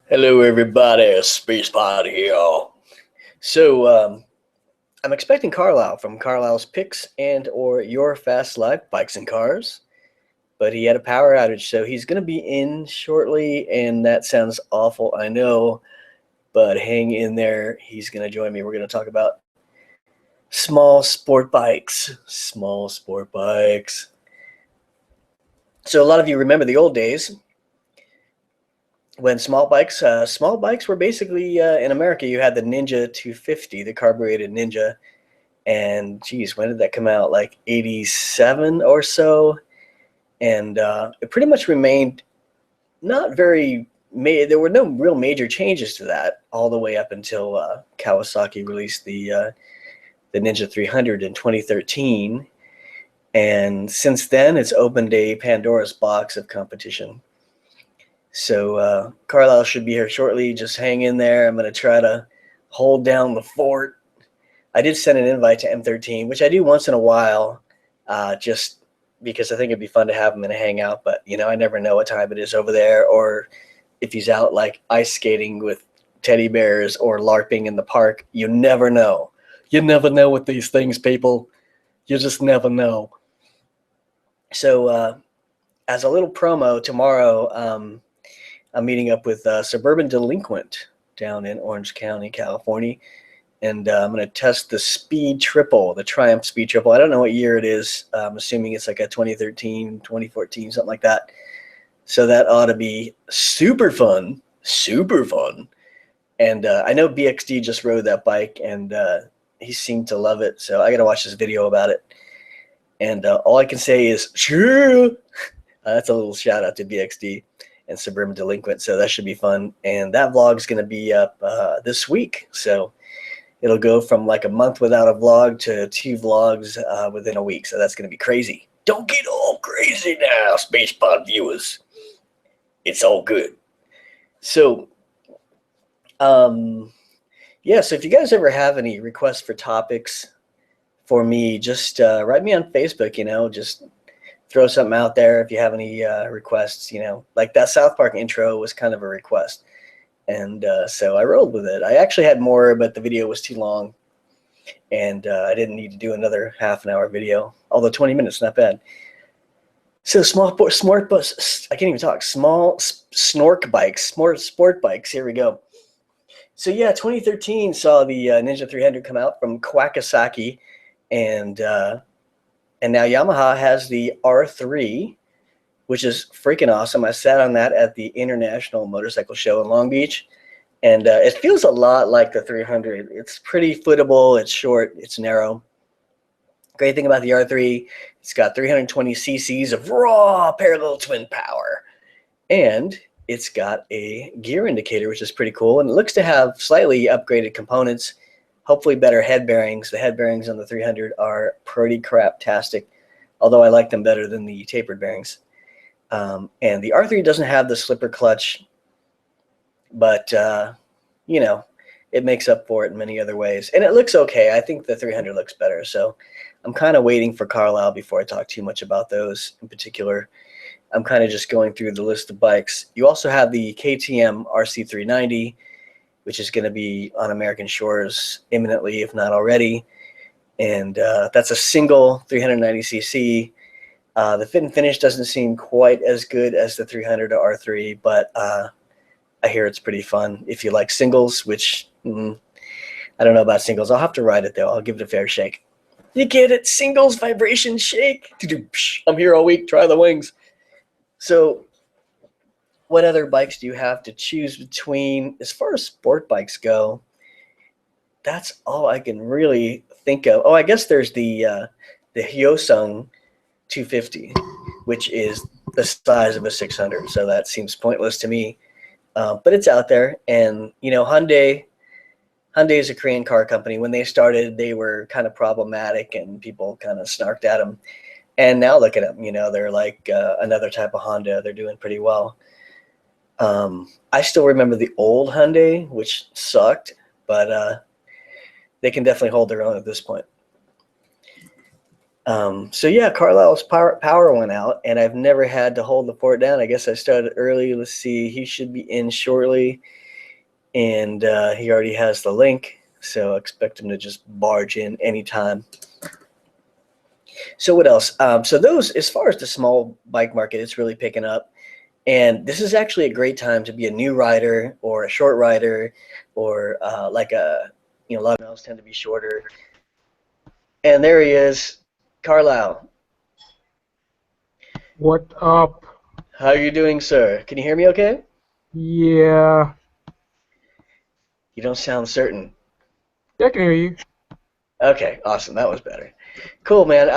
Hello, everybody. Space Pod here. So, I'm expecting Carlyle from Carlyle's Picks and or Your Fast Life Bikes and Cars, but he had a power outage, so he's going to be in shortly, and that sounds awful, I know, but hang in there. He's going to join me. We're going to talk about small sport bikes. Small sport bikes. So, a lot of you remember the old days when small bikes were basically in America. You had the Ninja 250, the carbureted Ninja, and geez, when did that come out? Like 87 or so, and it pretty much remained not very. There were no real major changes to that all the way up until Kawasaki released the Ninja 300 in 2013, and since then it's opened a Pandora's box of competition. So Carlisle should be here shortly. Just hang in there. I'm going to try to hold down the fort. I did send an invite to M13, which I do once in a while, just because I think it'd be fun to have him in a hangout. But, I never know what time it is over there, or if he's out like ice skating with teddy bears or LARPing in the park. You never know. You never know with these things, people. You just never know. So as a little promo, tomorrow I'm meeting up with Suburban Delinquent down in Orange County, California. And I'm going to test the Speed Triple, the Triumph Speed Triple. I don't know what year it is. I'm assuming it's like a 2013, 2014, something like that. So that ought to be super fun, super fun. And I know BXD just rode that bike, and he seemed to love it. So I got to watch this video about it. And all I can say is, sure. That's a little shout out to BXD and Suburban Delinquent. So that should be fun. And that vlog is going to be up this week. So it'll go from like a month without a vlog to 2 vlogs within a week. So that's going to be crazy. Don't get all crazy now, SpacePod viewers. It's all good. So, yeah, so if you guys ever have any requests for topics for me, just write me on Facebook, just throw something out there if you have any requests, like that South Park intro was kind of a request. And so I rolled with it. I actually had more, but the video was too long, and I didn't need to do another half-an-hour video, although 20 minutes, not bad. So small sport bus, I can't even talk, small snork bikes, sport bikes, here we go. So yeah, 2013 saw the Ninja 300 come out from Kawasaki, and now Yamaha has the R3, which is freaking awesome. I sat on that at the International Motorcycle Show in Long Beach, and it feels a lot like the 300. It's pretty footable, it's short, it's narrow. Great thing about the R3, it's got 320 cc's of raw parallel twin power, and it's got a gear indicator, which is pretty cool, and it looks to have slightly upgraded components, hopefully better head bearings. The head bearings on the 300 are pretty crap-tastic, although I like them better than the tapered bearings. And the R3 doesn't have the slipper clutch, but, it makes up for it in many other ways. And it looks okay. I think the 300 looks better. So I'm kind of waiting for Carlyle before I talk too much about those in particular. I'm kind of just going through the list of bikes. You also have the KTM RC390, which is going to be on American shores imminently, if not already. And that's a single 390cc. The fit and finish doesn't seem quite as good as the 300 or R3, but I hear it's pretty fun if you like singles, which I don't know about singles. I'll have to ride it, though. I'll give it a fair shake. You get it? Singles vibration shake. I'm here all week. Try the wings. So what other bikes do you have to choose between? As far as sport bikes go, that's all I can really think of. Oh, I guess there's the Hyosung 250, which is the size of a 600, so that seems pointless to me, but it's out there. And Hyundai is a Korean car company. When they started, they were kind of problematic and people kind of snarked at them, and now look at them. They're like another type of Honda. They're doing pretty well. I still remember the old Hyundai, which sucked, but they can definitely hold their own at this point. So yeah, Carlisle's power went out, and I've never had to hold the fort down. I guess I started early. Let's see, he should be in shortly, and he already has the link, so I expect him to just barge in anytime. So what else? So those, as far as the small bike market, it's really picking up. And this is actually a great time to be a new rider or a short rider, or like a lot of miles tend to be shorter. And there he is, Carlyle. What up? How are you doing, sir? Can you hear me okay? Yeah. You don't sound certain. Yeah, I can hear you. Okay, awesome. That was better. Cool, man.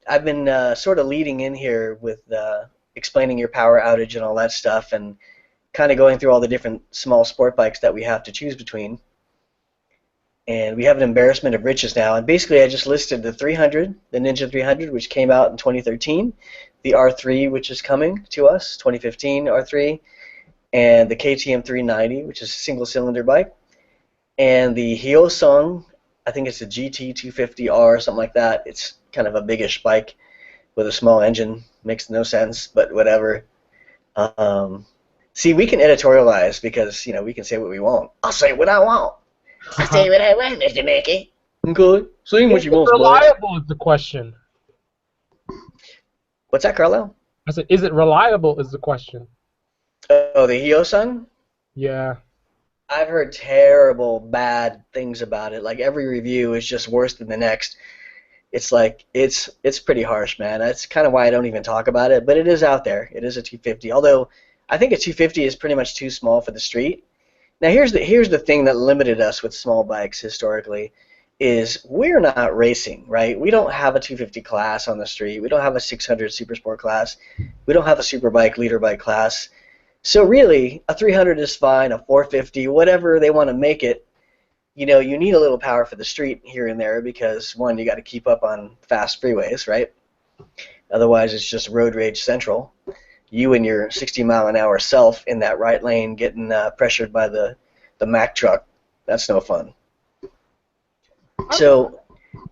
I've been sort of leading in here with explaining your power outage and all that stuff, and kind of going through all the different small sport bikes that we have to choose between. And we have an embarrassment of riches now. And basically, I just listed the 300, the Ninja 300, which came out in 2013, the R3, which is coming to us, 2015 R3, and the KTM 390, which is a single-cylinder bike, and the Hyosung, I think it's a GT 250R or something like that. It's kind of a biggish bike with a small engine. Makes no sense, but whatever. See, we can editorialize because we can say what we want. I'll say what I want. I say what I want, Mr. Mickey. Okay, say what you want, boy. Reliable is the question. What's that, Carlo? I said, is it reliable is the question. Oh, the Hyosung? Yeah. I've heard terrible, bad things about it. Like every review is just worse than the next. It's like it's pretty harsh, man. That's kind of why I don't even talk about it. But it is out there. It is a 250. Although I think a 250 is pretty much too small for the street. Now here's the thing that limited us with small bikes historically, is we're not racing, right? We don't have a 250 class on the street. We don't have a 600 super sport class. We don't have a superbike leader bike class. So really, a 300 is fine, a 450, whatever they want to make it. You need a little power for the street here and there because, one, you got to keep up on fast freeways, right? Otherwise, it's just road rage central. You and your 60-mile-an-hour self in that right lane getting pressured by the Mack truck. That's no fun. So,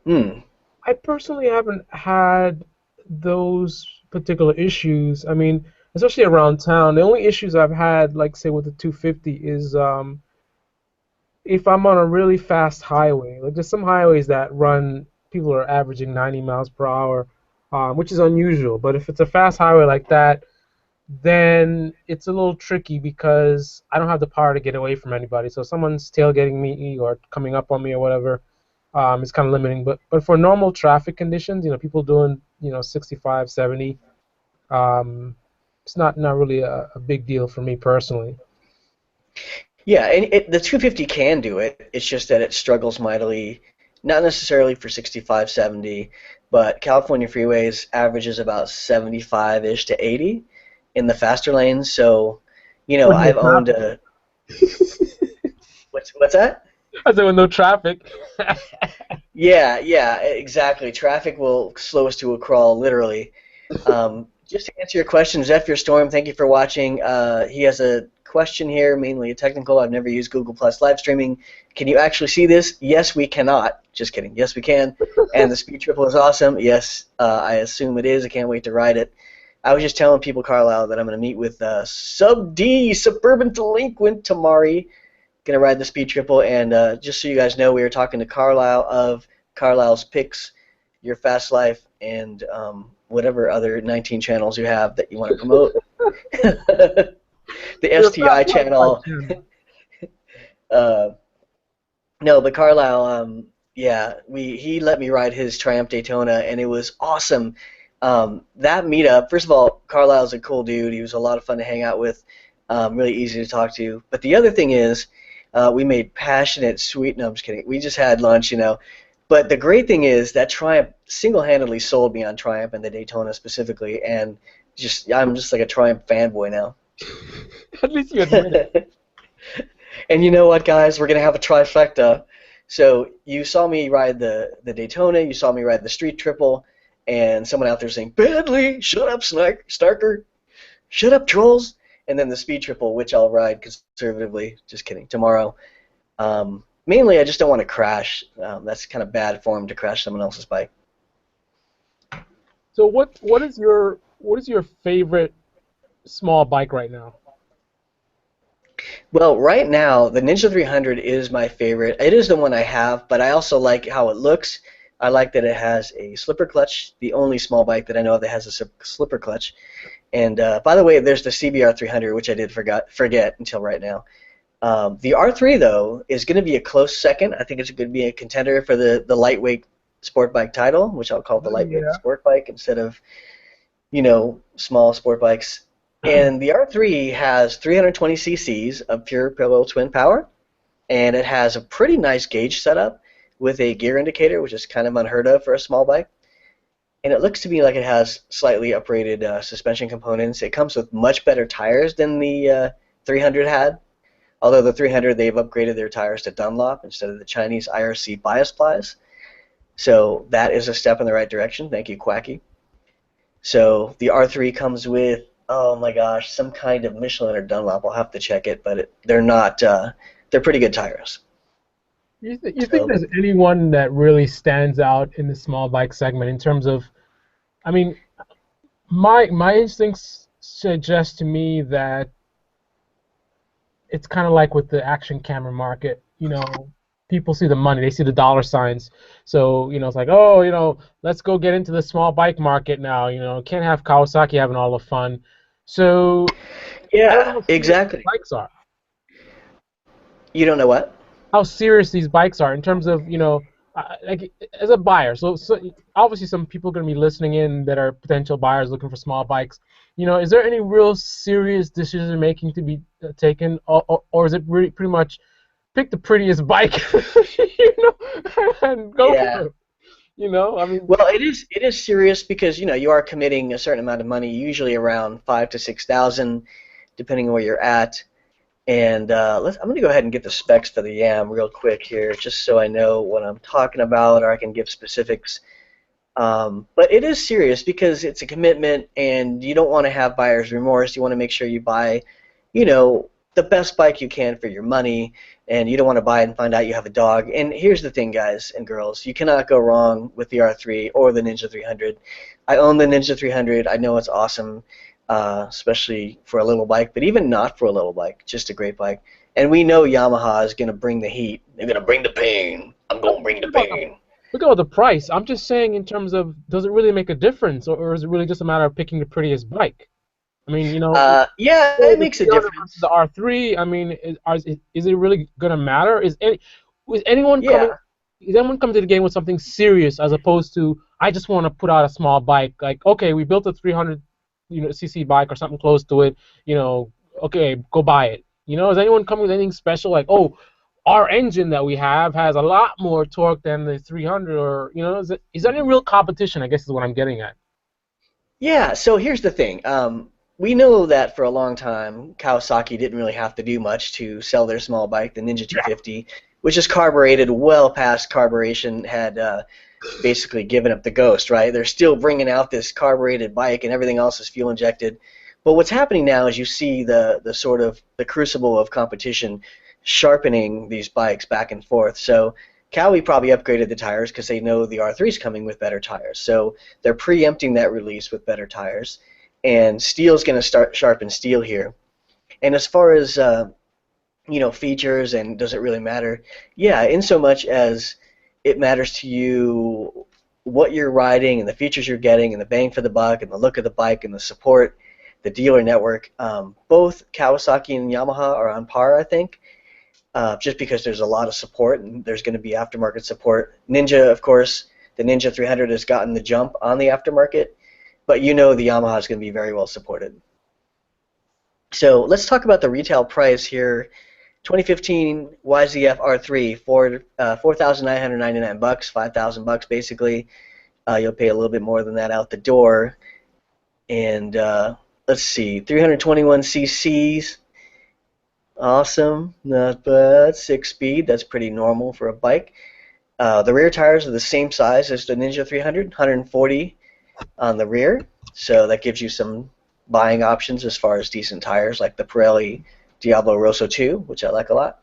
I personally haven't had those particular issues. I mean, especially around town. The only issues I've had, like say with the 250, is if I'm on a really fast highway. Like there's some highways that people are averaging 90 miles per hour, which is unusual. But if it's a fast highway like that, then it's a little tricky because I don't have the power to get away from anybody. So if someone's tailgating me or coming up on me or whatever, it's kind of limiting. But for normal traffic conditions, people doing 65, 70, it's not really a big deal for me personally. yeah, and the 250 can do it. It's just that it struggles mightily, not necessarily for 65, 70, but California freeways averages about 75-ish to 80 in the faster lanes. So, I've owned a... What's that? I said with no traffic. Yeah, exactly. Traffic will slow us to a crawl, literally. Just to answer your question, Zephyr Storm, thank you for watching. He has a question here, mainly a technical. I've never used Google Plus live streaming. Can you actually see this? Yes, we cannot. Just kidding. Yes, we can. And the speed triple is awesome. Yes, I assume it is. I can't wait to ride it. I was just telling people, Carlisle, that I'm going to meet with Sub-D, Suburban Delinquent Tamari. Going to ride the speed triple. And just so you guys know, we were talking to Carlyle of Carlisle's Picks, Your Fast Life, and whatever other 19 channels you have that you want to promote. The STI channel. No, but Carlyle, he let me ride his Triumph Daytona, and it was awesome. That meetup, first of all, Carlisle's a cool dude. He was a lot of fun to hang out with, really easy to talk to. But the other thing is, we made passionate, sweet, no, I'm just kidding. We just had lunch, But the great thing is that Triumph single-handedly sold me on Triumph and the Daytona specifically, and I'm just like a Triumph fanboy now. At least you admit it. And you know what, guys? We're going to have a trifecta. So you saw me ride the Daytona, you saw me ride the Street Triple, and someone out there saying, "Badly, shut up, Snarker, shut up, trolls," and then the Speed Triple, which I'll ride conservatively, just kidding, tomorrow. Mainly, I just don't want to crash. That's kind of bad form to crash someone else's bike. So what is your favorite small bike right now? Well, right now, the Ninja 300 is my favorite. It is the one I have, but I also like how it looks. I like that it has a slipper clutch, the only small bike that I know of that has a slipper clutch. And by the way, there's the CBR 300, which I did forget until right now. The R3, though, is going to be a close second. I think it's going to be a contender for the lightweight sport bike title, which I'll call the Oh, lightweight yeah. sport bike instead of, small sport bikes. And the R3 has 320 cc's of pure parallel twin power, and it has a pretty nice gauge setup with a gear indicator, which is kind of unheard of for a small bike. And it looks to me like it has slightly upgraded suspension components. It comes with much better tires than the 300 had. Although the 300, they've upgraded their tires to Dunlop instead of the Chinese IRC bias plies. So that is a step in the right direction. Thank you, Quacky. So the R3 comes with, oh my gosh, some kind of Michelin or Dunlop. I'll have to check it, but they're not. They're pretty good tires. You think So there's anyone that really stands out in the small bike segment in terms of, I mean, my instincts suggest to me that it's kind of like with the action camera market. People see the money, they see the dollar signs. So, it's like, oh, let's go get into the small bike market now. Can't have Kawasaki having all the fun. So, I don't know yeah, how serious these exactly. bikes are. You don't know what? How serious these bikes are in terms of, like as a buyer. So obviously some people are going to be listening in that are potential buyers looking for small bikes. Is there any real serious decision making to be taken, or is it really pretty much pick the prettiest bike, and go Yeah. for it? I mean, Well, it is serious because you are committing a certain amount of money, usually around 5 to 6,000, depending on where you're at. And I'm going to go ahead and get the specs for the YAM real quick here, just so I know what I'm talking about, or I can give specifics. But it is serious because it's a commitment, and you don't want to have buyer's remorse. You want to make sure you buy, the best bike you can for your money, and you don't want to buy it and find out you have a dog. And here's the thing, guys and girls, you cannot go wrong with the R3 or the Ninja 300. I own the Ninja 300. I know it's awesome, especially for a little bike, but even not for a little bike, just a great bike. And we know Yamaha is going to bring the heat. They're going to bring the pain. I'm going to bring the pain. look at the price. I'm just saying in terms of, does it really make a difference, or is it really just a matter of picking the prettiest bike? I mean, Yeah, so it the makes a 300 versus difference. the R3. I mean, is it really gonna matter? Is anyone coming? Yeah. Is anyone coming to the game with something serious as opposed to I just want to put out a small bike? Like, okay, we built a 300, cc bike or something close to it. Okay, go buy it. Is anyone coming with anything special? Like, oh, our engine that we have has a lot more torque than the 300, or is there any real competition? I guess is what I'm getting at. Yeah, so here's the thing. We know that for a long time, Kawasaki didn't really have to do much to sell their small bike, the Ninja 250, which is carbureted well past carburation had basically given up the ghost, right? They're still bringing out this carbureted bike, and everything else is fuel injected. But what's happening now is you see the sort of the crucible of competition sharpening these bikes back and forth. So Cowie probably upgraded the tires because they know the R3 is coming with better tires. So they're preempting that release with better tires, and steel's going to start sharpen steel here. And as far as features and does it really matter? Yeah, in so much as it matters to you what you're riding and the features you're getting and the bang for the buck and the look of the bike and the support, the dealer network. Both Kawasaki and Yamaha are on par, I think, just because there's a lot of support and there's going to be aftermarket support. Ninja, of course, the Ninja 300 has gotten the jump on the aftermarket, but the Yamaha is going to be very well supported. So let's talk about the retail price here. 2015 YZF R3 for $4,999, $5,000 basically. You'll pay a little bit more than that out the door. And let's see, 321 cc's. Awesome, not bad. 6-speed, that's pretty normal for a bike. The rear tires are the same size as the Ninja 300, 140 on the rear, so that gives you some buying options as far as decent tires like the Pirelli Diablo Rosso 2, which I like a lot.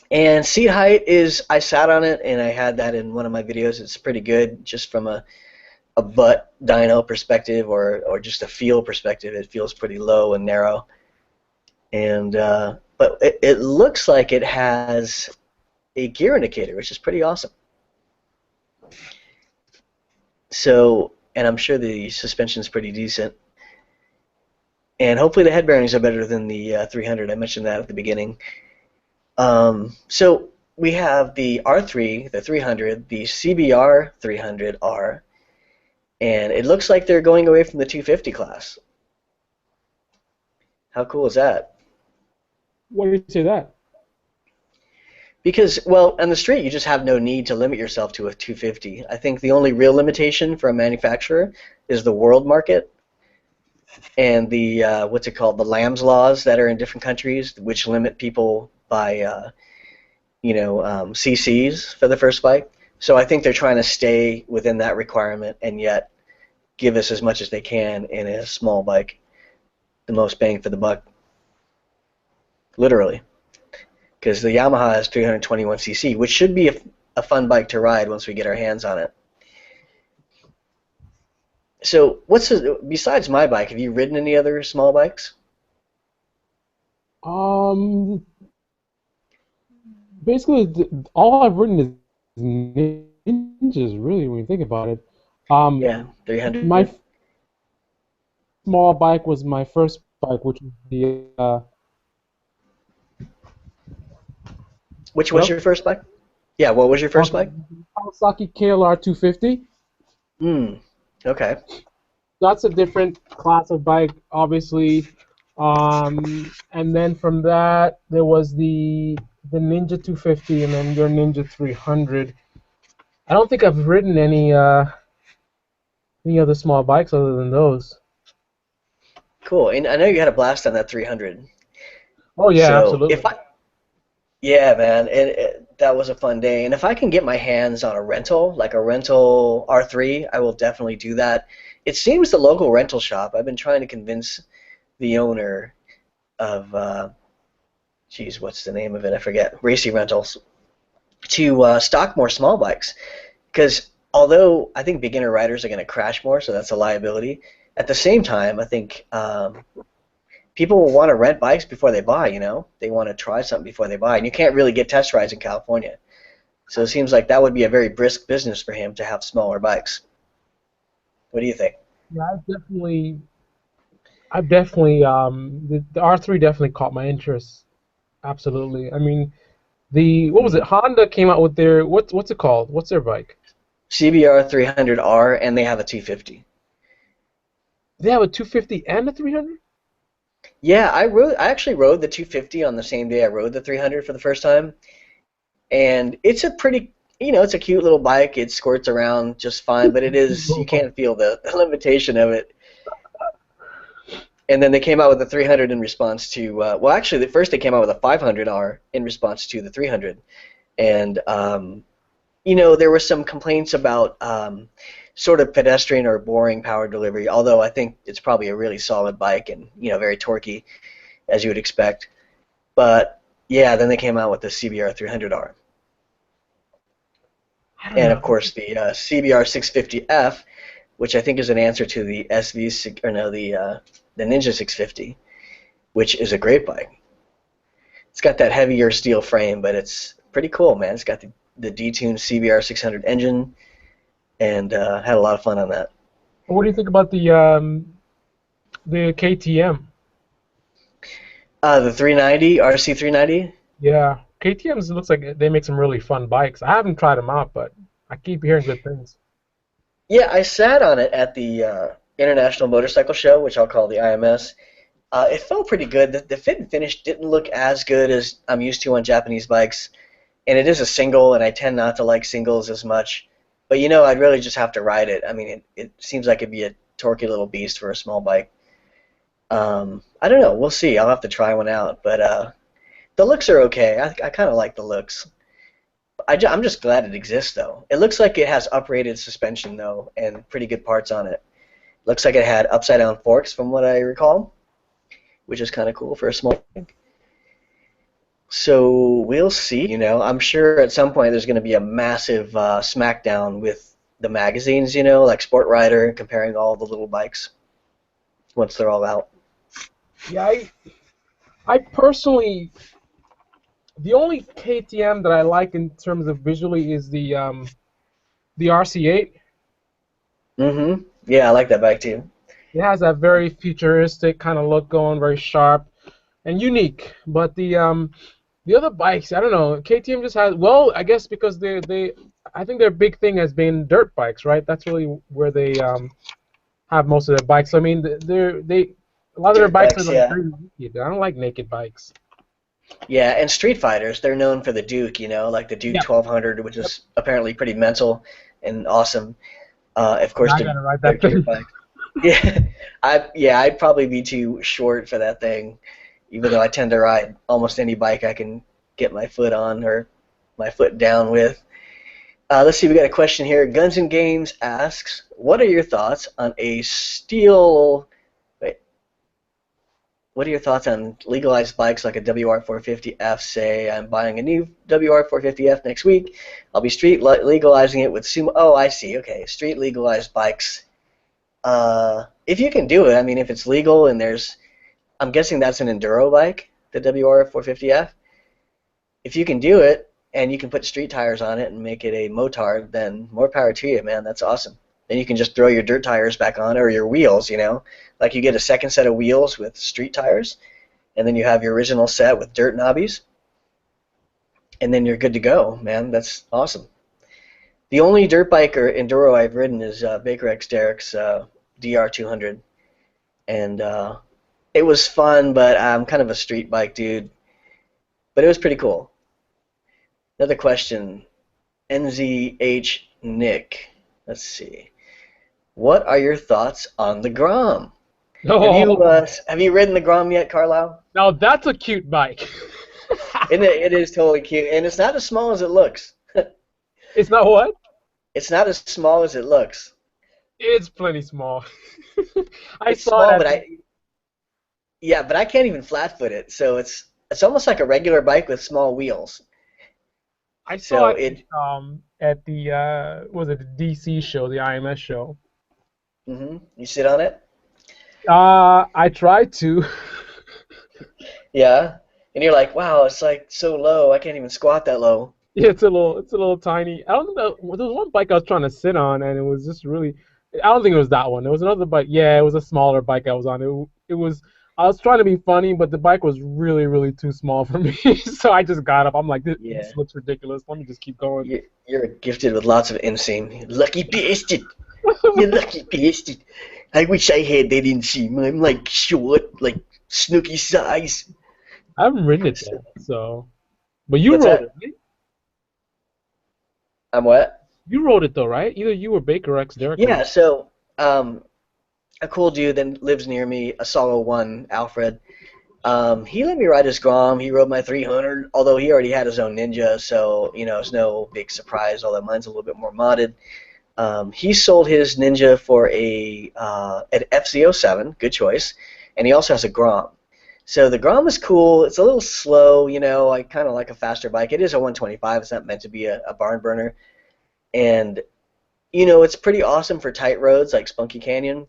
And seat height is, I sat on it and I had that in one of my videos. It's pretty good just from a a butt dyno perspective or just a feel perspective, it feels pretty low and narrow. And but it looks like it has a gear indicator, which is pretty awesome. So, and I'm sure the suspension is pretty decent. And hopefully the head bearings are better than the 300. I mentioned that at the beginning. So we have the R3, the 300, the CBR 300R, and it looks like they're going away from the 250 class. How cool is that? Why do you say that? Because, well, on the street, you just have no need to limit yourself to a 250. I think the only real limitation for a manufacturer is the world market and the, what's it called, the Lamb's laws that are in different countries, which limit people by, CCs for the first bike. So I think they're trying to stay within that requirement and yet give us as much as they can in a small bike, the most bang for the buck, literally. Because the Yamaha has 321cc, which should be a fun bike to ride once we get our hands on it. So, besides my bike, have you ridden any other small bikes? Um, Basically, all I've written is ninjas, really, when you think about it. Yeah, My 300. small bike was my first bike, which was the Which was hello? your first bike? Yeah, what was your first bike? Kawasaki KLR 250. Hmm. Okay. That's a different class of bike, obviously. And then from that, there was the Ninja 250, and then your Ninja 300. I don't think I've ridden any other small bikes other than those. Cool. And I know you had a blast on that 300. Oh yeah, So if absolutely. I, yeah, man, that was a fun day. And if I can get my hands on a rental, like a rental R3, I will definitely do that. It seems the local rental shop. I've been trying to convince the owner of, geez, what's the name of it? I forget. Racy Rentals to stock more small bikes. Because although I think beginner riders are going to crash more, so that's a liability. At the same time, I think people will want to rent bikes before they buy. They want to try something before they buy, and you can't really get test rides in California. So it seems like that would be a very brisk business for him to have smaller bikes. What do you think? Yeah, I've definitely, the R3 definitely caught my interest. Absolutely. I mean, what was it? Hmm. Honda came out with their, what's it called? What's their bike? CBR 300R, and they have a 250. They have a 250 and a 300? Yeah, I actually rode the 250 on the same day I rode the 300 for the first time, and it's a pretty, it's a cute little bike. It squirts around just fine, but you can't feel the limitation of it. And then they came out with the 300 in response to, well, actually, at first they came out with a 500R in response to the 300. And, there were some complaints about sort of pedestrian or boring power delivery, although I think it's probably a really solid bike and, very torquey, as you would expect. But, yeah, then they came out with the CBR 300R. I don't And, know. of course, the CBR 650F, which I think is an answer to the the Ninja 650, which is a great bike. It's got that heavier steel frame, but it's pretty cool, man. It's got the detuned CBR 600 engine, and had a lot of fun on that. What do you think about the KTM? The 390, RC 390. Yeah, KTM's looks like they make some really fun bikes. I haven't tried them out, but I keep hearing good things. Yeah, I sat on it at the International Motorcycle Show, which I'll call the IMS. It felt pretty good. The fit and finish didn't look as good as I'm used to on Japanese bikes, and it is a single, and I tend not to like singles as much. But I'd really just have to ride it. I mean, it seems like it'd be a torquey little beast for a small bike. I don't know. We'll see. I'll have to try one out. But the looks are okay. I kind of like the looks. I'm just glad it exists, though. It looks like it has uprated suspension, though, and pretty good parts on it. Looks like it had upside-down forks, from what I recall, which is kind of cool for a small bike. So we'll see. I'm sure at some point there's going to be a massive smackdown with the magazines, you know, like Sport Rider, comparing all the little bikes once they're all out. Yeah, I personally, the only KTM that I like in terms of visually is the RC8. Mm-hmm. Yeah, I like that bike too. It has that very futuristic kind of look going, very sharp and unique. But the other bikes, I don't know. KTM just has, well, I guess because I think their big thing has been dirt bikes, right? That's really where they have most of their bikes. So, I mean, a lot of their Dirt bikes are bikes, like yeah. very naked. I don't like naked bikes. Yeah, and Street Fighters, they're known for the Duke, you know, like the Duke Yep. 1200, which Yep. is apparently pretty mental and awesome. Of course, I gotta ride their that dirt thing. bike. Yeah, I'd probably be too short for that thing, even though I tend to ride almost any bike I can get my foot on or my foot down with. Let's see, we got a question here. Guns and Games asks, "What are your thoughts on a steel? Wait, what are your thoughts on legalized bikes like a WR450F? Say I'm buying a new WR450F next week. I'll be street legalizing it with sumo. Oh, I see. Okay, street legalized bikes. If you can do it, I mean, if it's legal and I'm guessing that's an enduro bike, the WR450F. If you can do it and you can put street tires on it and make it a motard, then more power to you, man. That's awesome. Then you can just throw your dirt tires back on or your wheels, you know, like you get a second set of wheels with street tires, and then you have your original set with dirt knobbies, and then you're good to go, man. That's awesome. The only dirt bike or enduro I've ridden is Baker X Derek's DR200, and it was fun, but I'm kind of a street bike dude. But it was pretty cool. Another question, NZH Nick. Let's see. What are your thoughts on the Grom? Oh, Have you ridden the Grom yet, Carlyle? now that's a cute bike. It is totally cute, and it's not as small as it looks. It's not what? It's not as small as it looks. It's plenty small. I It's saw it small, at but the, I can't even flat foot it. So it's almost like a regular bike with small wheels. I saw So it it at the was it the DC show, the IMS show. you sit on it. I tried to. Yeah, and you're like, wow, it's like so low. I can't even squat that low. Yeah, it's a little tiny. I don't know. There was one bike I was trying to sit on, and it was just really. I don't think it was that one. There was another bike. Yeah, it was a smaller bike I was on. It was. I was trying to be funny, but the bike was really, really too small for me. So I just got up. I'm like, Yeah, this looks ridiculous. Let me just keep going. you're gifted with lots of inseam. Lucky bastard. You lucky bastard. I wish I had that inseam. I'm like short, like Snooky size. I haven't ridden it So, though. So, but you what's rode it, that? right? I'm what? You rode it though, right? Either you or Baker X Derek rode Yeah, it. so a cool dude that lives near me, a Solo One, Alfred. He let me ride his Grom. He rode my 300, although he already had his own Ninja, so you know it's no big surprise. Although mine's a little bit more modded. He sold his Ninja for an FZ07, good choice, and he also has a Grom. So the Grom is cool. It's a little slow, you know. I kind of like a faster bike. It is a 125. It's not meant to be a barn burner, and you know it's pretty awesome for tight roads like Spunky Canyon.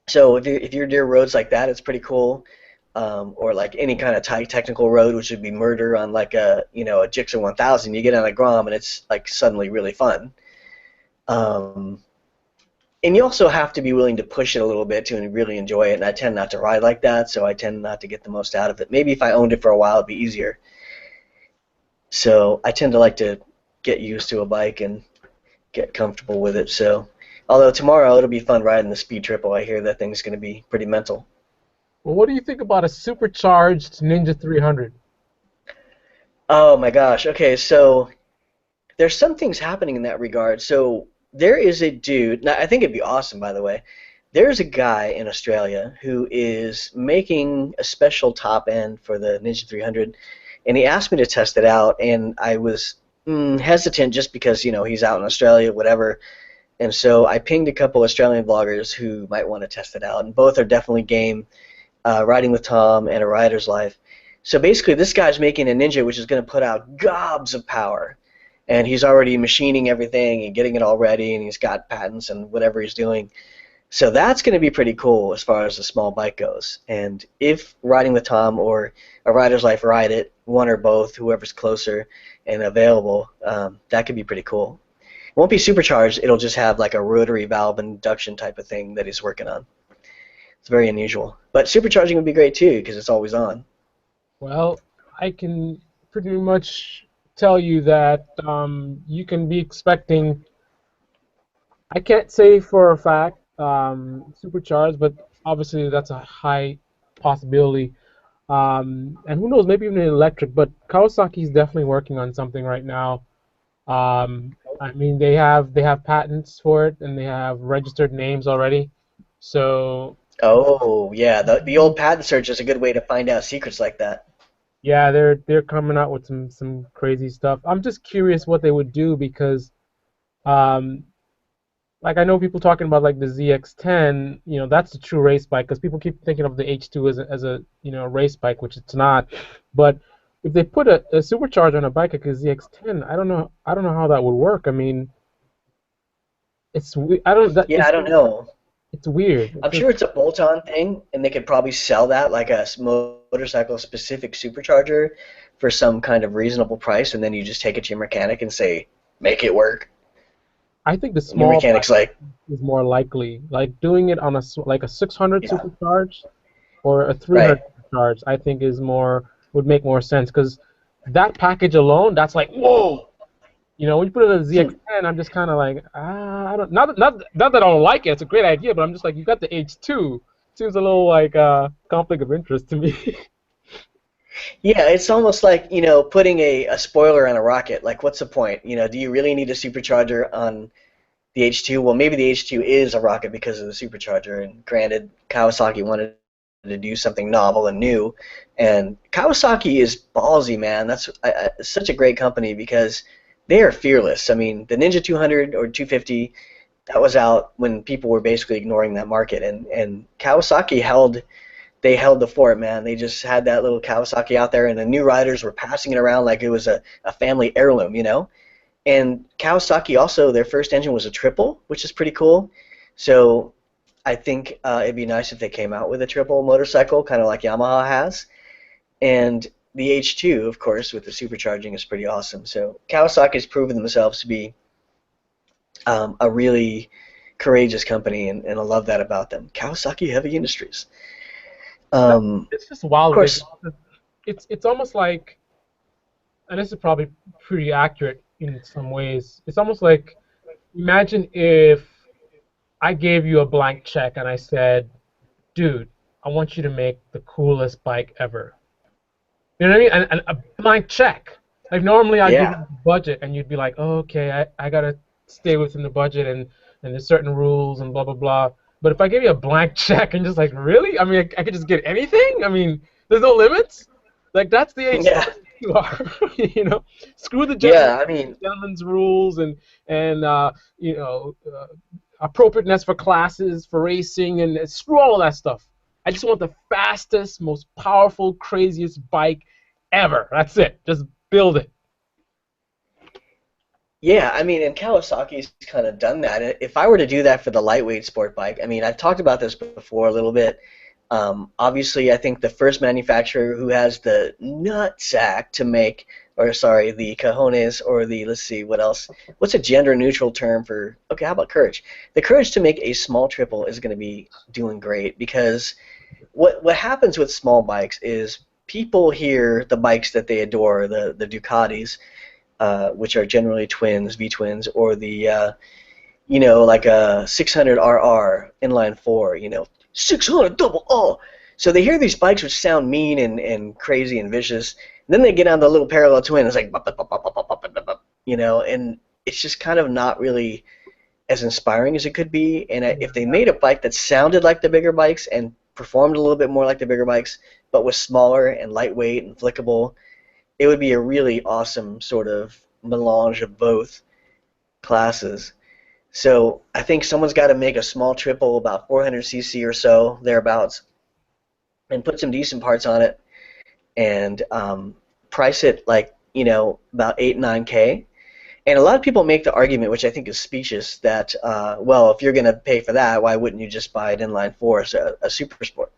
So if you're near roads like that, it's pretty cool. Or like any kind of tight technical road, which would be murder on like a Gixxer 1000. You get on a Grom and it's like suddenly really fun. Um, and you also have to be willing to push it a little bit to really enjoy it. And I tend not to ride like that, so I tend not to get the most out of it. Maybe if I owned it for a while, it'd be easier. So I tend to like to get used to a bike and get comfortable with it. So, although tomorrow it'll be fun riding the Speed Triple. I hear that thing's going to be pretty mental. Well, what do you think about a supercharged Ninja 300? Oh my gosh. Okay, so there's some things happening in that regard. So there is a dude. Now I think it'd be awesome, by the way. There's a guy in Australia who is making a special top end for the Ninja 300, and he asked me to test it out, and I was hesitant just because he's out in Australia, whatever. And so I pinged a couple Australian vloggers who might want to test it out, and both are definitely game. Riding with Tom and A Rider's Life. So basically, this guy's making a Ninja which is going to put out gobs of power. and he's already machining everything and getting it all ready, and he's got patents and whatever he's doing. So that's going to be pretty cool as far as the small bike goes. And if Riding with Tom or A Rider's Life Ride It, one or both, whoever's closer and available, that could be pretty cool. It won't be supercharged. It'll just have like a rotary valve induction type of thing that he's working on. It's very unusual. But supercharging would be great too because it's always on. Well, I can pretty much tell you that you can be expecting. I can't say for a fact supercharged, but obviously that's a high possibility. And who knows, maybe even an electric. But Kawasaki's definitely working on something right now. I mean, they have patents for it, and they have registered names already. So Oh, yeah. The old patent search is a good way to find out secrets like that. yeah, they're coming out with some crazy stuff. I'm just curious what they would do because um, like I know people talking about like the ZX10, that's a true race bike because people keep thinking of the H2 as a race bike, which it's not. But if they put a supercharger on a bike like a ZX10, I don't know how that would work. I mean, I don't that Yeah, I don't know. it's weird. I'm sure it's a bolt-on thing, and they could probably sell that like a motorcycle-specific supercharger for some kind of reasonable price, and then you just take it to your mechanic and say, make it work. I think the And your small mechanic's like, is more likely. Like doing it on like a 600 yeah, supercharge or a 300 right. supercharge, I think would make more sense because that package alone, that's like whoa. When you put it in a ZX10, I'm just kind of like I don't not that I don't like it. It's a great idea, but I'm just like you got the H2. Seems a little like conflict of interest to me. Yeah, it's almost like, putting a spoiler on a rocket. Like, what's the point? Do you really need a supercharger on the H2? Well, maybe the H2 is a rocket because of the supercharger, and granted, Kawasaki wanted to do something novel and new, and Kawasaki is ballsy, man. That's such a great company because they are fearless. I mean, the Ninja 200 or 250, that was out when people were basically ignoring that market, and Kawasaki held the fort, man. They just had that little Kawasaki out there, and the new riders were passing it around like it was a family heirloom. And Kawasaki also, their first engine was a triple, which is pretty cool. So I think it'd be nice if they came out with a triple motorcycle, kind of like Yamaha has. And the H2, of course, with the supercharging is pretty awesome. So Kawasaki's proven themselves to be a really courageous company, and I love that about them. Kawasaki Heavy Industries. Of It's just wild. course, It's almost like, and this is probably pretty accurate in some ways. It's almost like imagine if I gave you a blank check and I said, dude, I want you to make the coolest bike ever. You know what I mean? And a blank check. Like normally I give you yeah. a budget and you'd be like, oh, okay, I gotta stay within the budget and there's certain rules and blah blah blah. But if I give you a blank check and just like, really? I mean, I could just get anything? I mean, there's no limits? Like that's the age Yeah. you are. Screw the Yeah, I mean, gentleman's rules and appropriateness for classes, for racing, and screw all of that stuff. I just want the fastest, most powerful, craziest bike ever. That's it. Just build it. yeah, I mean, and Kawasaki's kind of done that. If I were to do that for the lightweight sport bike, I mean, I've talked about this before a little bit. Obviously, I think the first manufacturer who has the nutsack to make, or sorry, the cojones, or the, let's see, what else? What's a gender-neutral term for, okay, how about courage? The courage to make a small triple is going to be doing great because what happens with small bikes is people hear the bikes that they adore, the Ducatis, which are generally twins, V-twins, or the like a 600RR inline four, 600 double O. So they hear these bikes which sound mean and crazy and vicious, and then they get on the little parallel twin. It's like, bop, bop, bop, bop, bop, bop, bop, bop, and it's just kind of not really as inspiring as it could be. And if they made a bike that sounded like the bigger bikes and performed a little bit more like the bigger bikes, but was smaller and lightweight and flickable, it would be a really awesome sort of melange of both classes. So I think someone's got to make a small triple, about 400cc or so, thereabouts, and put some decent parts on it, and price it like about 8-9K, And a lot of people make the argument, which I think is specious, that well, if you're going to pay for that, why wouldn't you just buy an inline four, so a super sport?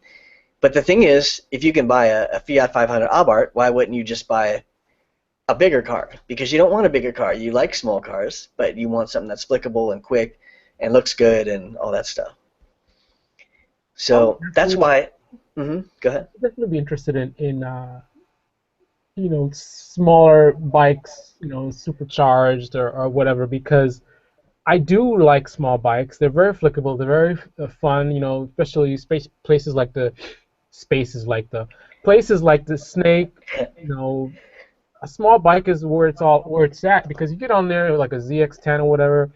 But the thing is, if you can buy a Fiat 500 Abarth, why wouldn't you just buy a bigger car? Because you don't want a bigger car. You like small cars, but you want something that's flickable and quick and looks good and all that stuff. So that's why. Go ahead. I'd definitely be interested in smaller bikes, supercharged or whatever, because I do like small bikes. They're very flickable. They're very fun, especially places like the Snake. A small bike is where it's at, because you get on there like a ZX10 or whatever,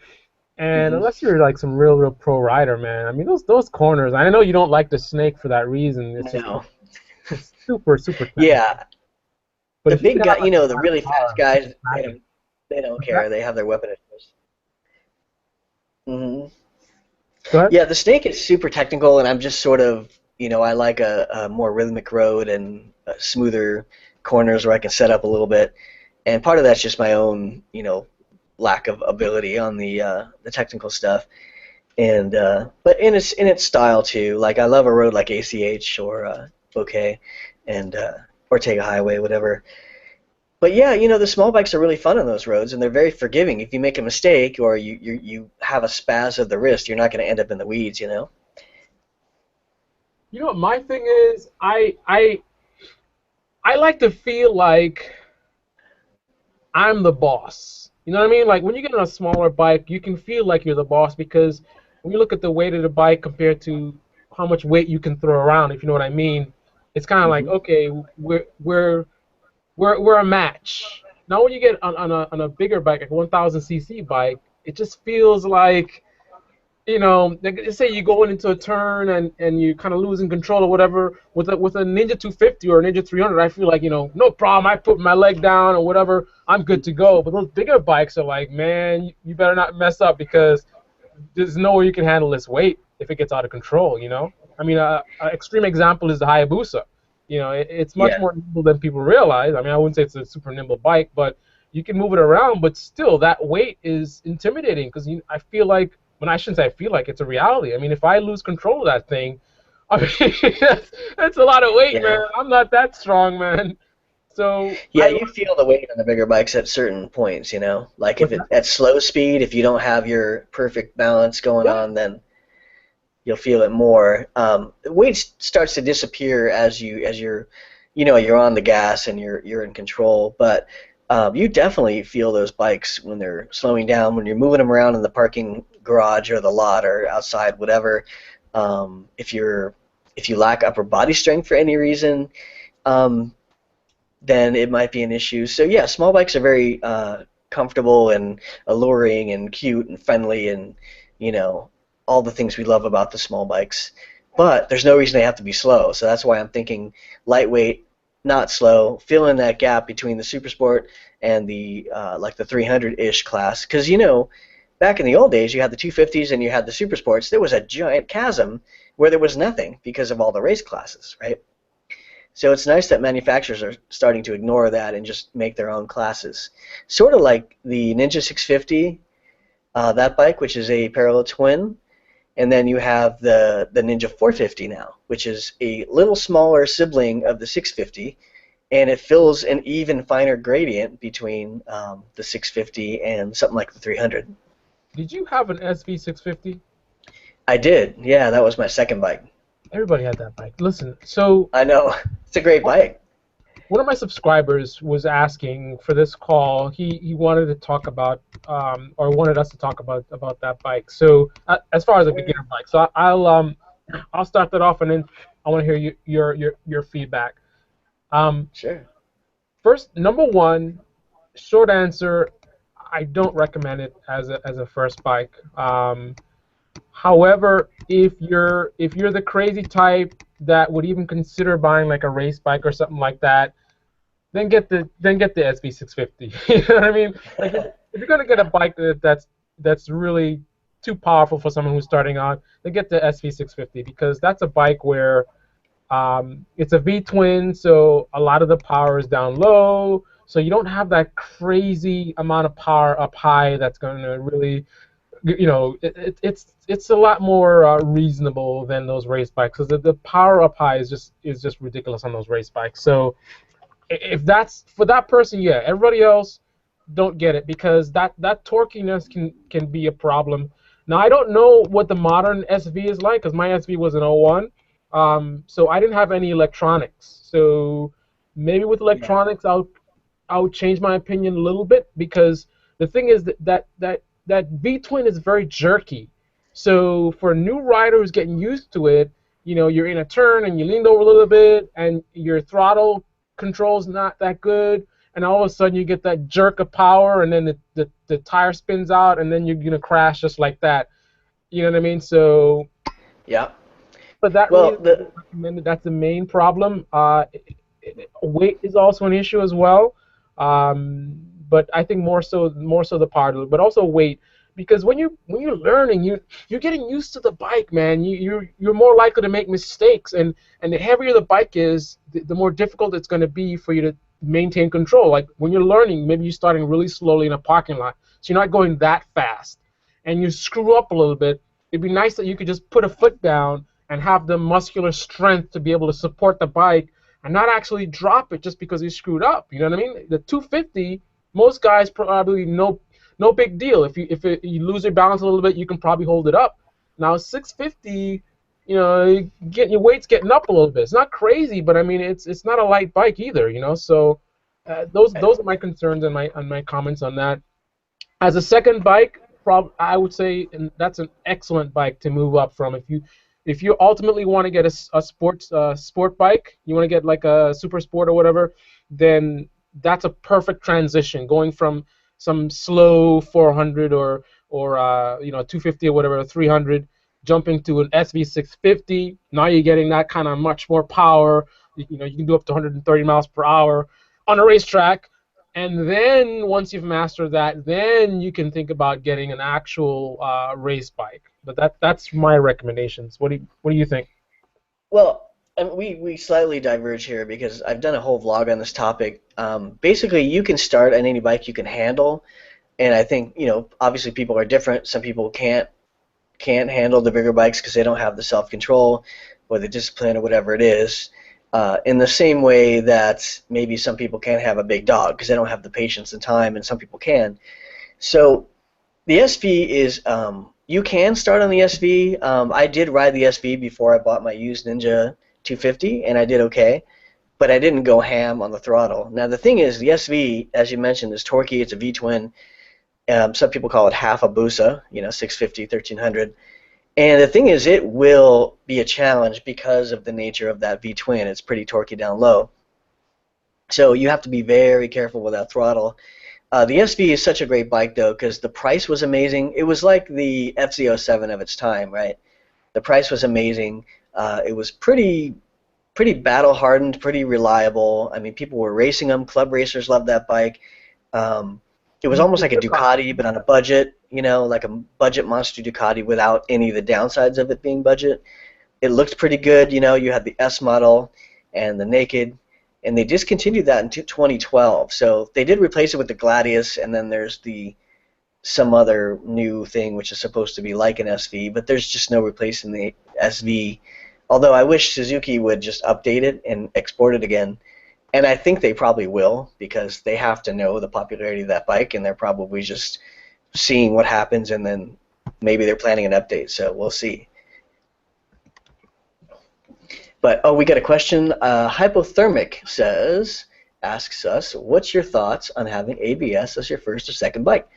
and unless you're like some real pro rider, man, I mean those corners. I know you don't like the Snake for that reason. It's just super tough. Yeah. But the big guy, like the really fast guys, they don't care. They have their weapon of choice. Go ahead. Yeah, the Snake is super technical, and I'm just sort of, I like a more rhythmic road and smoother corners where I can set up a little bit. And part of that's just my own, lack of ability on the technical stuff. And but in its style too. Like I love a road like ACH or Bouquet and Ortega Highway, whatever. But yeah, the small bikes are really fun on those roads, and they're very forgiving. If you make a mistake or you have a spaz of the wrist, you're not going to end up in the weeds, My thing is, I like to feel like I'm the boss. You know what I mean? Like when you get on a smaller bike, you can feel like you're the boss, because when you look at the weight of the bike compared to how much weight you can throw around, if you know what I mean, it's kind of like, okay, we're a match. Now when you get on a bigger bike, like a 1000cc bike, it just feels like, like, let's say you go into a turn and you kind of losing control or whatever. With a Ninja 250 or a Ninja 300, I feel like, no problem. I put my leg down or whatever, I'm good to go. But those bigger bikes are like, man, you better not mess up, because there's no way you can handle this weight if it gets out of control. I mean, an extreme example is the Hayabusa. It's much more nimble than people realize. I mean, I wouldn't say it's a super nimble bike, but you can move it around. But still, that weight is intimidating, because I feel like, when I shouldn't say I feel like, it's a reality. I mean, if I lose control of that thing, I mean, that's a lot of weight, man. I'm not that strong, man. So yeah, you feel the weight on the bigger bikes at certain points, Like if at slow speed, if you don't have your perfect balance going on, then you'll feel it more. The weight starts to disappear as you're on the gas and you're in control, but you definitely feel those bikes when they're slowing down, when you're moving them around in the parking garage or the lot or outside, whatever. If you lack upper body strength for any reason, then it might be an issue. So yeah, small bikes are very comfortable and alluring and cute and friendly and all the things we love about the small bikes. But there's no reason they have to be slow. So that's why I'm thinking lightweight, not slow, fill in that gap between the super sport and the like the 300-ish class. Because back in the old days, you had the 250s and you had the super sports. There was a giant chasm where there was nothing because of all the race classes, right? So it's nice that manufacturers are starting to ignore that and just make their own classes. Sort of like the Ninja 650, that bike, which is a parallel twin. And then you have the Ninja 450 now, which is a little smaller sibling of the 650, and it fills an even finer gradient between the 650 and something like the 300. Did you have an SV650? I did, yeah. That was my second bike. Everybody had that bike. Listen, so I know, it's a great bike. One of my subscribers was asking for this call. He wanted to talk about, or wanted us to talk about that bike. So as far as a beginner bike, so I'll start that off, and then I want to hear your feedback. Sure. First, number one, short answer, I don't recommend it as a first bike. However, if you're the crazy type that would even consider buying like a race bike or something like that, then get the SV650. You know what I mean? Like if you're gonna get a bike that's really too powerful for someone who's starting out, then get the SV650, because that's a bike where it's a V-twin, so a lot of the power is down low. So you don't have that crazy amount of power up high that's going to really, it's a lot more reasonable than those race bikes, because the power up high is just ridiculous on those race bikes. So if that's for that person, yeah. Everybody else don't get it, because that torquiness can be a problem. Now I don't know what the modern SV is like, because my SV was an '01, so I didn't have any electronics. So maybe with Yeah. electronics, I would change my opinion a little bit, because the thing is that V twin is very jerky. So for a new rider who's getting used to it, you're in a turn and you leaned over a little bit and your throttle control's not that good, and all of a sudden you get that jerk of power, and then the tire spins out, and then you're gonna crash just like that. You know what I mean? So Yeah. for that Well, reason, I don't recommend it. That's the main problem. Weight is also an issue as well, but I think more so the power, but also weight, because when you're learning, you're getting used to the bike, man. You're more likely to make mistakes, and the heavier the bike is, the more difficult it's going to be for you to maintain control. Like when you're learning, maybe you're starting really slowly in a parking lot, so you're not going that fast, and you screw up a little bit. It'd be nice that you could just put a foot down and have the muscular strength to be able to support the bike and not actually drop it just because you screwed up. You know what I mean? The 250, most guys probably no big deal. You lose your balance a little bit, you can probably hold it up. Now 650, your weight's getting up a little bit. It's not crazy, but I mean it's not a light bike either. So those are my concerns and my comments on that. As a second bike, I would say that's an excellent bike to move up from. If you ultimately want to get a sport bike, you want to get like a super sport or whatever, then that's a perfect transition, going from some slow 400 or 250 or whatever, 300, jumping to an SV650. Now you're getting that kind of much more power. You can do up to 130 miles per hour on a racetrack. And then once you've mastered that, then you can think about getting an actual race bike. But that's my recommendations. What do you think? well, and we slightly diverge here because I've done a whole vlog on this topic. Basically, you can start on any bike you can handle, and I think obviously people are different. Some people can't handle the bigger bikes because they don't have the self-control or the discipline or whatever it is. In the same way that maybe some people can't have a big dog because they don't have the patience and time, and some people can. So the SV is, you can start on the SV. I did ride the SV before I bought my used Ninja 250, and I did okay, but I didn't go ham on the throttle. Now the thing is, the SV, as you mentioned, is torquey. It's a V-twin. Some people call it half a Busa, 650, 1300. And the thing is, it will be a challenge because of the nature of that V-twin. It's pretty torquey down low. So you have to be very careful with that throttle. The SV is such a great bike, though, because the price was amazing. It was like the FZ07 of its time, right? The price was amazing. It was pretty battle-hardened, pretty reliable. I mean, people were racing them. Club racers loved that bike. It was almost like a Ducati, but on a budget, like a budget monster Ducati without any of the downsides of it being budget. It looked pretty good. You had the S model and the Naked, and they discontinued that in 2012. So they did replace it with the Gladius, and then there's some other new thing which is supposed to be like an SV, but there's just no replacing the SV. Although I wish Suzuki would just update it and export it again. And I think they probably will, because they have to know the popularity of that bike, and they're probably just seeing what happens, and then maybe they're planning an update, so we'll see. But, we got a question. Hypothermic asks us, what's your thoughts on having ABS as your first or second bike?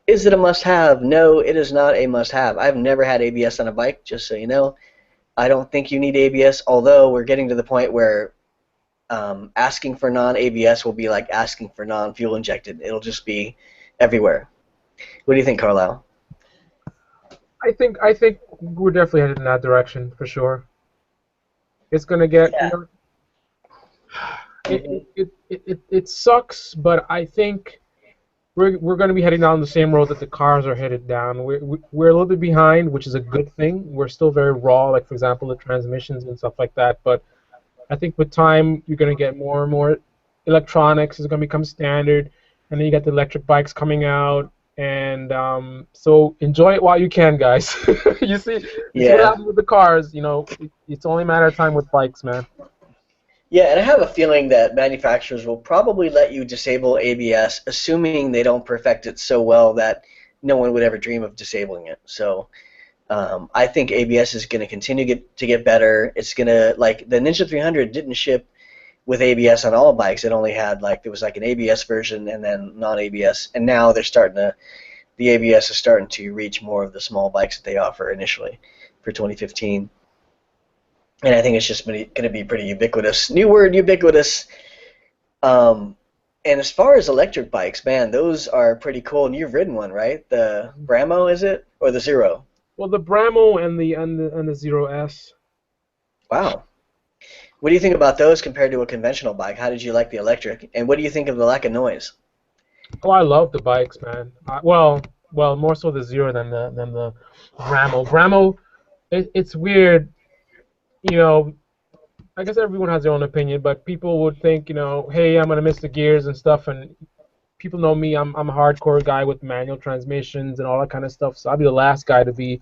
Is it a must-have? No, it is not a must-have. I've never had ABS on a bike, just so you know. I don't think you need ABS, although we're getting to the point where asking for non-ABS will be like asking for non-fuel injected. It'll just be everywhere. What do you think, Carlyle? I think we're definitely headed in that direction for sure. It's gonna get, it sucks, but I think we're gonna be heading down the same road that the cars are headed down. We're a little bit behind, which is a good thing. We're still very raw, like for example the transmissions and stuff like that. But I think with time you're gonna get more and more electronics is going to become standard, and then you got the electric bikes coming out, and so enjoy it while you can, guys. You see what Yeah. happens with the cars. It's only a matter of time with bikes, man. Yeah, and I have a feeling that manufacturers will probably let you disable ABS, assuming they don't perfect it so well that no one would ever dream of disabling it. So I think ABS is going to continue to get better. It's going to, like, the Ninja 300 didn't ship with ABS on all bikes. It only had, like, there was like an ABS version and then non-ABS, and now the ABS is starting to reach more of the small bikes that they offer initially for 2015. And I think it's just going to be pretty ubiquitous. New word, ubiquitous. Um, and as far as electric bikes, man, those are pretty cool. And you've ridden one, right? The Bramo, is it, or the Zero? Well, the Bramo and the Zero S. Wow. What do you think about those compared to a conventional bike? How did you like the electric? And what do you think of the lack of noise? Oh, I love the bikes, man. Well, more so the Zero than the Bramo. Bramo, it's weird. You know, I guess everyone has their own opinion, but people would think, hey, I'm gonna miss the gears and stuff, and people know me. I'm a hardcore guy with manual transmissions and all that kind of stuff, so I'll be the last guy to be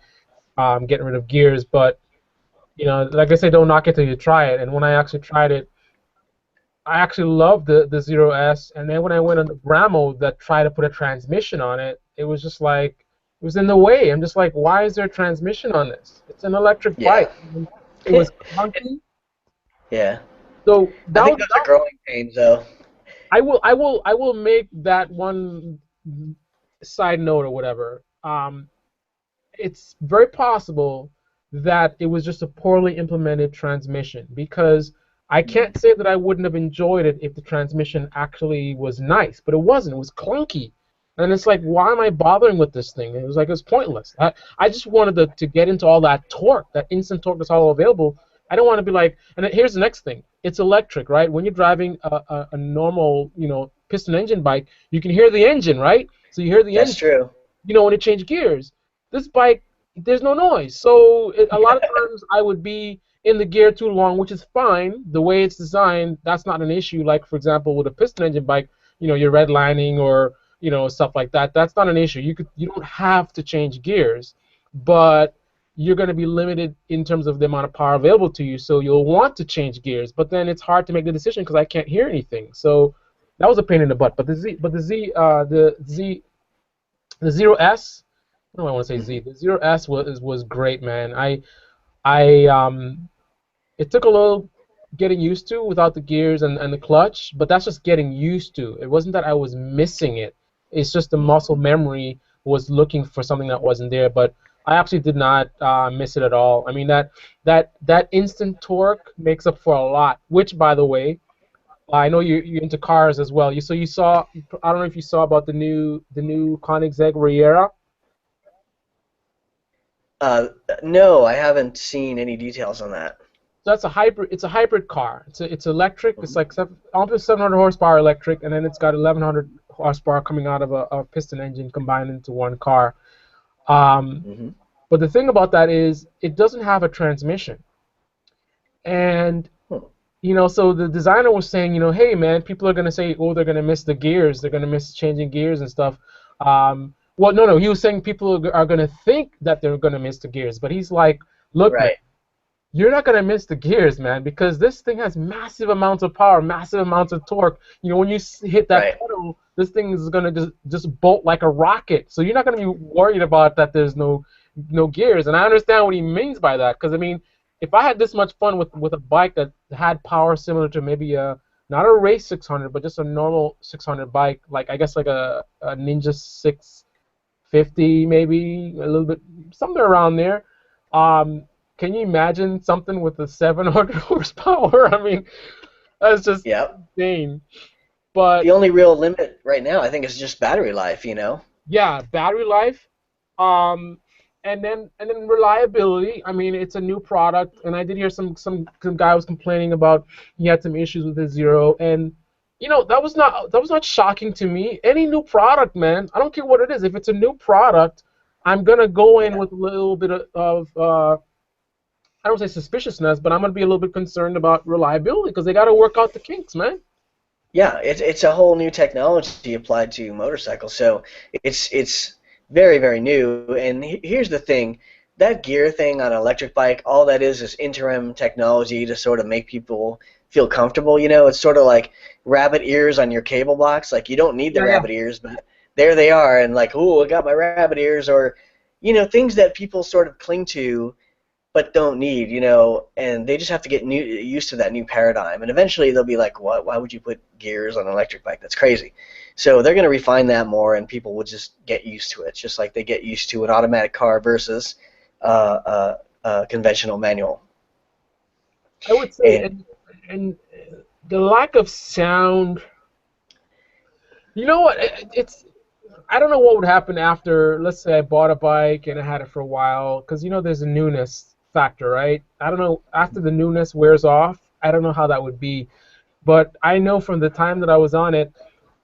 getting rid of gears. But like I say, don't knock it till you try it. And when I actually tried it, I actually loved the Zero S. And then when I went on the Bramo that tried to put a transmission on it, it was just like it was in the way. I'm just like, why is there a transmission on this? It's an electric Yeah. bike. It was clunky. Yeah. So I think those are growing pains, though. I will make that one side note or whatever. It's very possible that it was just a poorly implemented transmission, because I can't say that I wouldn't have enjoyed it if the transmission actually was nice, but it wasn't. It was clunky. And it's like, why am I bothering with this thing? It was pointless. I just wanted to get into all that torque, that instant torque that's all available. I don't want to be like, and here's the next thing. It's electric, right? When you're driving a normal, piston engine bike, you can hear the engine, right? So you hear the That's engine, true. when it changes gears. This bike, there's no noise. So a lot of times I would be in the gear too long, which is fine. The way it's designed, that's not an issue. Like, for example, with a piston engine bike, you're redlining or, stuff like that. That's not an issue. You don't have to change gears, but you're going to be limited in terms of the amount of power available to you. So you'll want to change gears, but then it's hard to make the decision because I can't hear anything. So that was a pain in the butt. But the Zero S, I don't want to say Z. The Zero S was great, man. I it took a little getting used to without the gears and the clutch, but that's just getting used to. It wasn't that I was missing it. It's just the muscle memory was looking for something that wasn't there. But I actually did not miss it at all. I mean, that instant torque makes up for a lot. Which, by the way, I know you're into cars as well. You saw, I don't know if you saw about the new Koenigsegg Riera. No, I haven't seen any details on that. So that's a hybrid. It's a hybrid car. It's electric. It's like almost 700 horsepower electric, and then it's got 1100 horsepower coming out of a piston engine combined into one car. But the thing about that is it doesn't have a transmission. And so the designer was saying, hey man, people are gonna say, oh, they're gonna miss the gears, they're gonna miss changing gears and stuff. Well, no, he was saying people are gonna think that they're gonna miss the gears, but he's like, look, man, you're not gonna miss the gears, man, because this thing has massive amounts of power, massive amounts of torque. When you hit that pedal, this thing is gonna just bolt like a rocket. So you're not gonna be worried about that. There's no gears, and I understand what he means by that, because I mean, if I had this much fun with a bike that had power similar to maybe not a race 600, but just a normal 600 bike, like I guess like a Ninja 650, maybe a little bit, somewhere around there. Can you imagine something with a 700 horsepower? I mean, that's just insane. But the only real limit right now, I think, is just battery life. Yeah, battery life. And then reliability. I mean, it's a new product, and I did hear some guy was complaining about he had some issues with his Zero, and that was not shocking to me. Any new product, man, I don't care what it is. If it's a new product, I'm gonna go in with a little bit of I don't say suspiciousness, but I'm gonna be a little bit concerned about reliability because they got to work out the kinks, man. Yeah, it's a whole new technology applied to motorcycles. So it's very, very new. And here's the thing, that gear thing on an electric bike, all that is interim technology to sort of make people feel comfortable. You know, it's sort of like rabbit ears on your cable box. Like you don't need the Yeah, yeah. rabbit ears, but there they are, and like, oh, I got my rabbit ears, or things that people sort of cling to but don't need, and they just have to get used to that new paradigm. And eventually they'll be like, what? Why would you put gears on an electric bike? That's crazy. So they're going to refine that more, and people will just get used to it, just like they get used to an automatic car versus conventional manual. I would say, And and the lack of sound. You know what? It's I don't know what would happen after, let's say I bought a bike and I had it for a while, because there's a newness factor, right? I don't know, after the newness wears off, I don't know how that would be. But I know from the time that I was on it,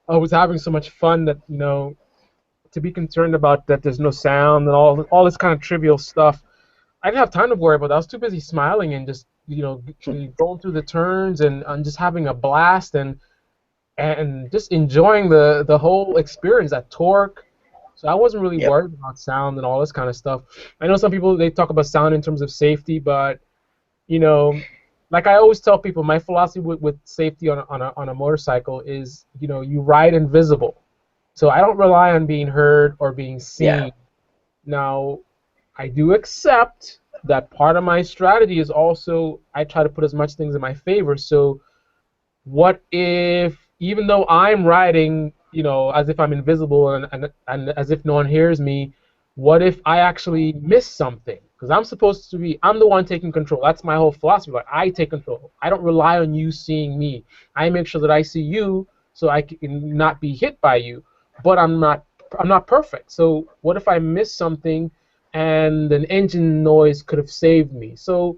I was having so much fun that, to be concerned about that there's no sound and all this kind of trivial stuff, I didn't have time to worry about that. I was too busy smiling and just, going through the turns and just having a blast and just enjoying the whole experience, that torque. So I wasn't really yep, worried about sound and all this kind of stuff. I know some people, they talk about sound in terms of safety, but you know, like I always tell people, my philosophy with safety on a motorcycle is, you ride invisible. So I don't rely on being heard or being yeah, seen. Now, I do accept that part of my strategy is also I try to put as much things in my favor. So what if, even though I'm riding, as if I'm invisible and as if no one hears me, what if I actually miss something? Because I'm the one taking control. That's my whole philosophy. Like, I take control. I don't rely on you seeing me. I make sure that I see you so I can not be hit by you. But I'm not perfect. So what if I miss something and an engine noise could have saved me? So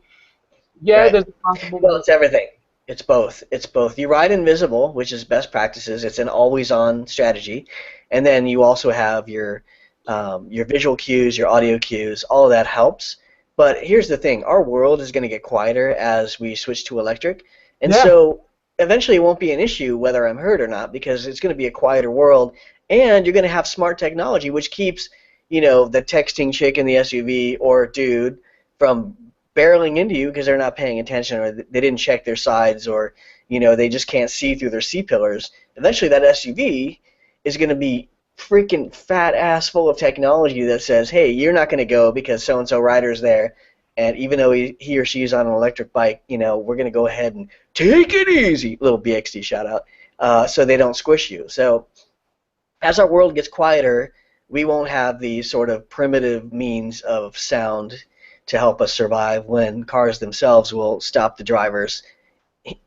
yeah, right. there's a possible. Well, it's everything. It's both. It's both. You ride invisible, which is best practices. It's an always-on strategy, and then you also have your visual cues, your audio cues. All of that helps. But here's the thing: our world is going to get quieter as we switch to electric, and Yeah. so eventually it won't be an issue whether I'm heard or not because it's going to be a quieter world, and you're going to have smart technology which keeps, the texting chick in the SUV or dude from barreling into you because they're not paying attention or they didn't check their sides or they just can't see through their C pillars. Eventually that SUV is going to be freaking fat ass full of technology that says, hey, you're not going to go because so and so rider's there, and even though he or she is on an electric bike, we're going to go ahead and take it easy, little BXD shout out, so they don't squish you. So as our world gets quieter, we won't have the sort of primitive means of sound to help us survive when cars themselves will stop the drivers,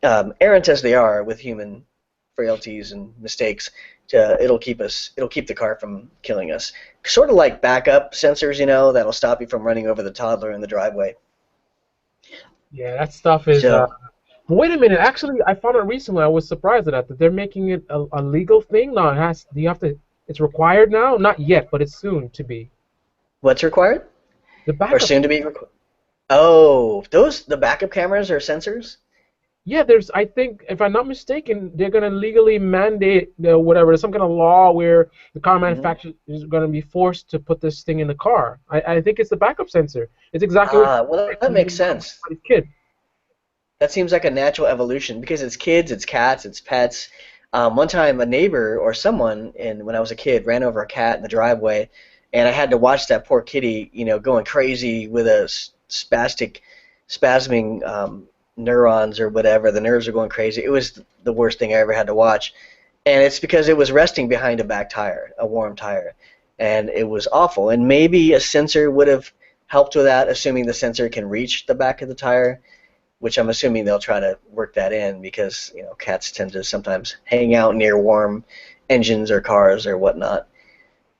errant as they are with human frailties and mistakes. It'll keep the car from killing us. Sort of like backup sensors, that'll stop you from running over the toddler in the driveway. Yeah, that stuff is. So, Wait a minute. Actually, I found out recently. I was surprised at that they're making it a legal thing now. It has. Do you have to? It's required now. Not yet, but it's soon to be. what's required? The Or backup. soon to be required? Oh, the backup cameras are sensors? Yeah, there's. I think, if I'm not mistaken, they're gonna legally mandate whatever. There's some kind of law where the car Mm-hmm. manufacturer is gonna be forced to put this thing in the car. I think it's the backup sensor. It's exactly what Well, that you makes didn't know sense. when you were a kid. That seems like a natural evolution because it's kids, it's cats, it's pets. One time, a neighbor or someone, when I was a kid, ran over a cat in the driveway, and I had to watch that poor kitty, going crazy with a spasming neurons or whatever. The nerves are going crazy. It was the worst thing I ever had to watch, and it's because it was resting behind a back tire, a warm tire, and it was awful. And maybe a sensor would have helped with that, assuming the sensor can reach the back of the tire, which I'm assuming they'll try to work that in because cats tend to sometimes hang out near warm engines or cars or whatnot.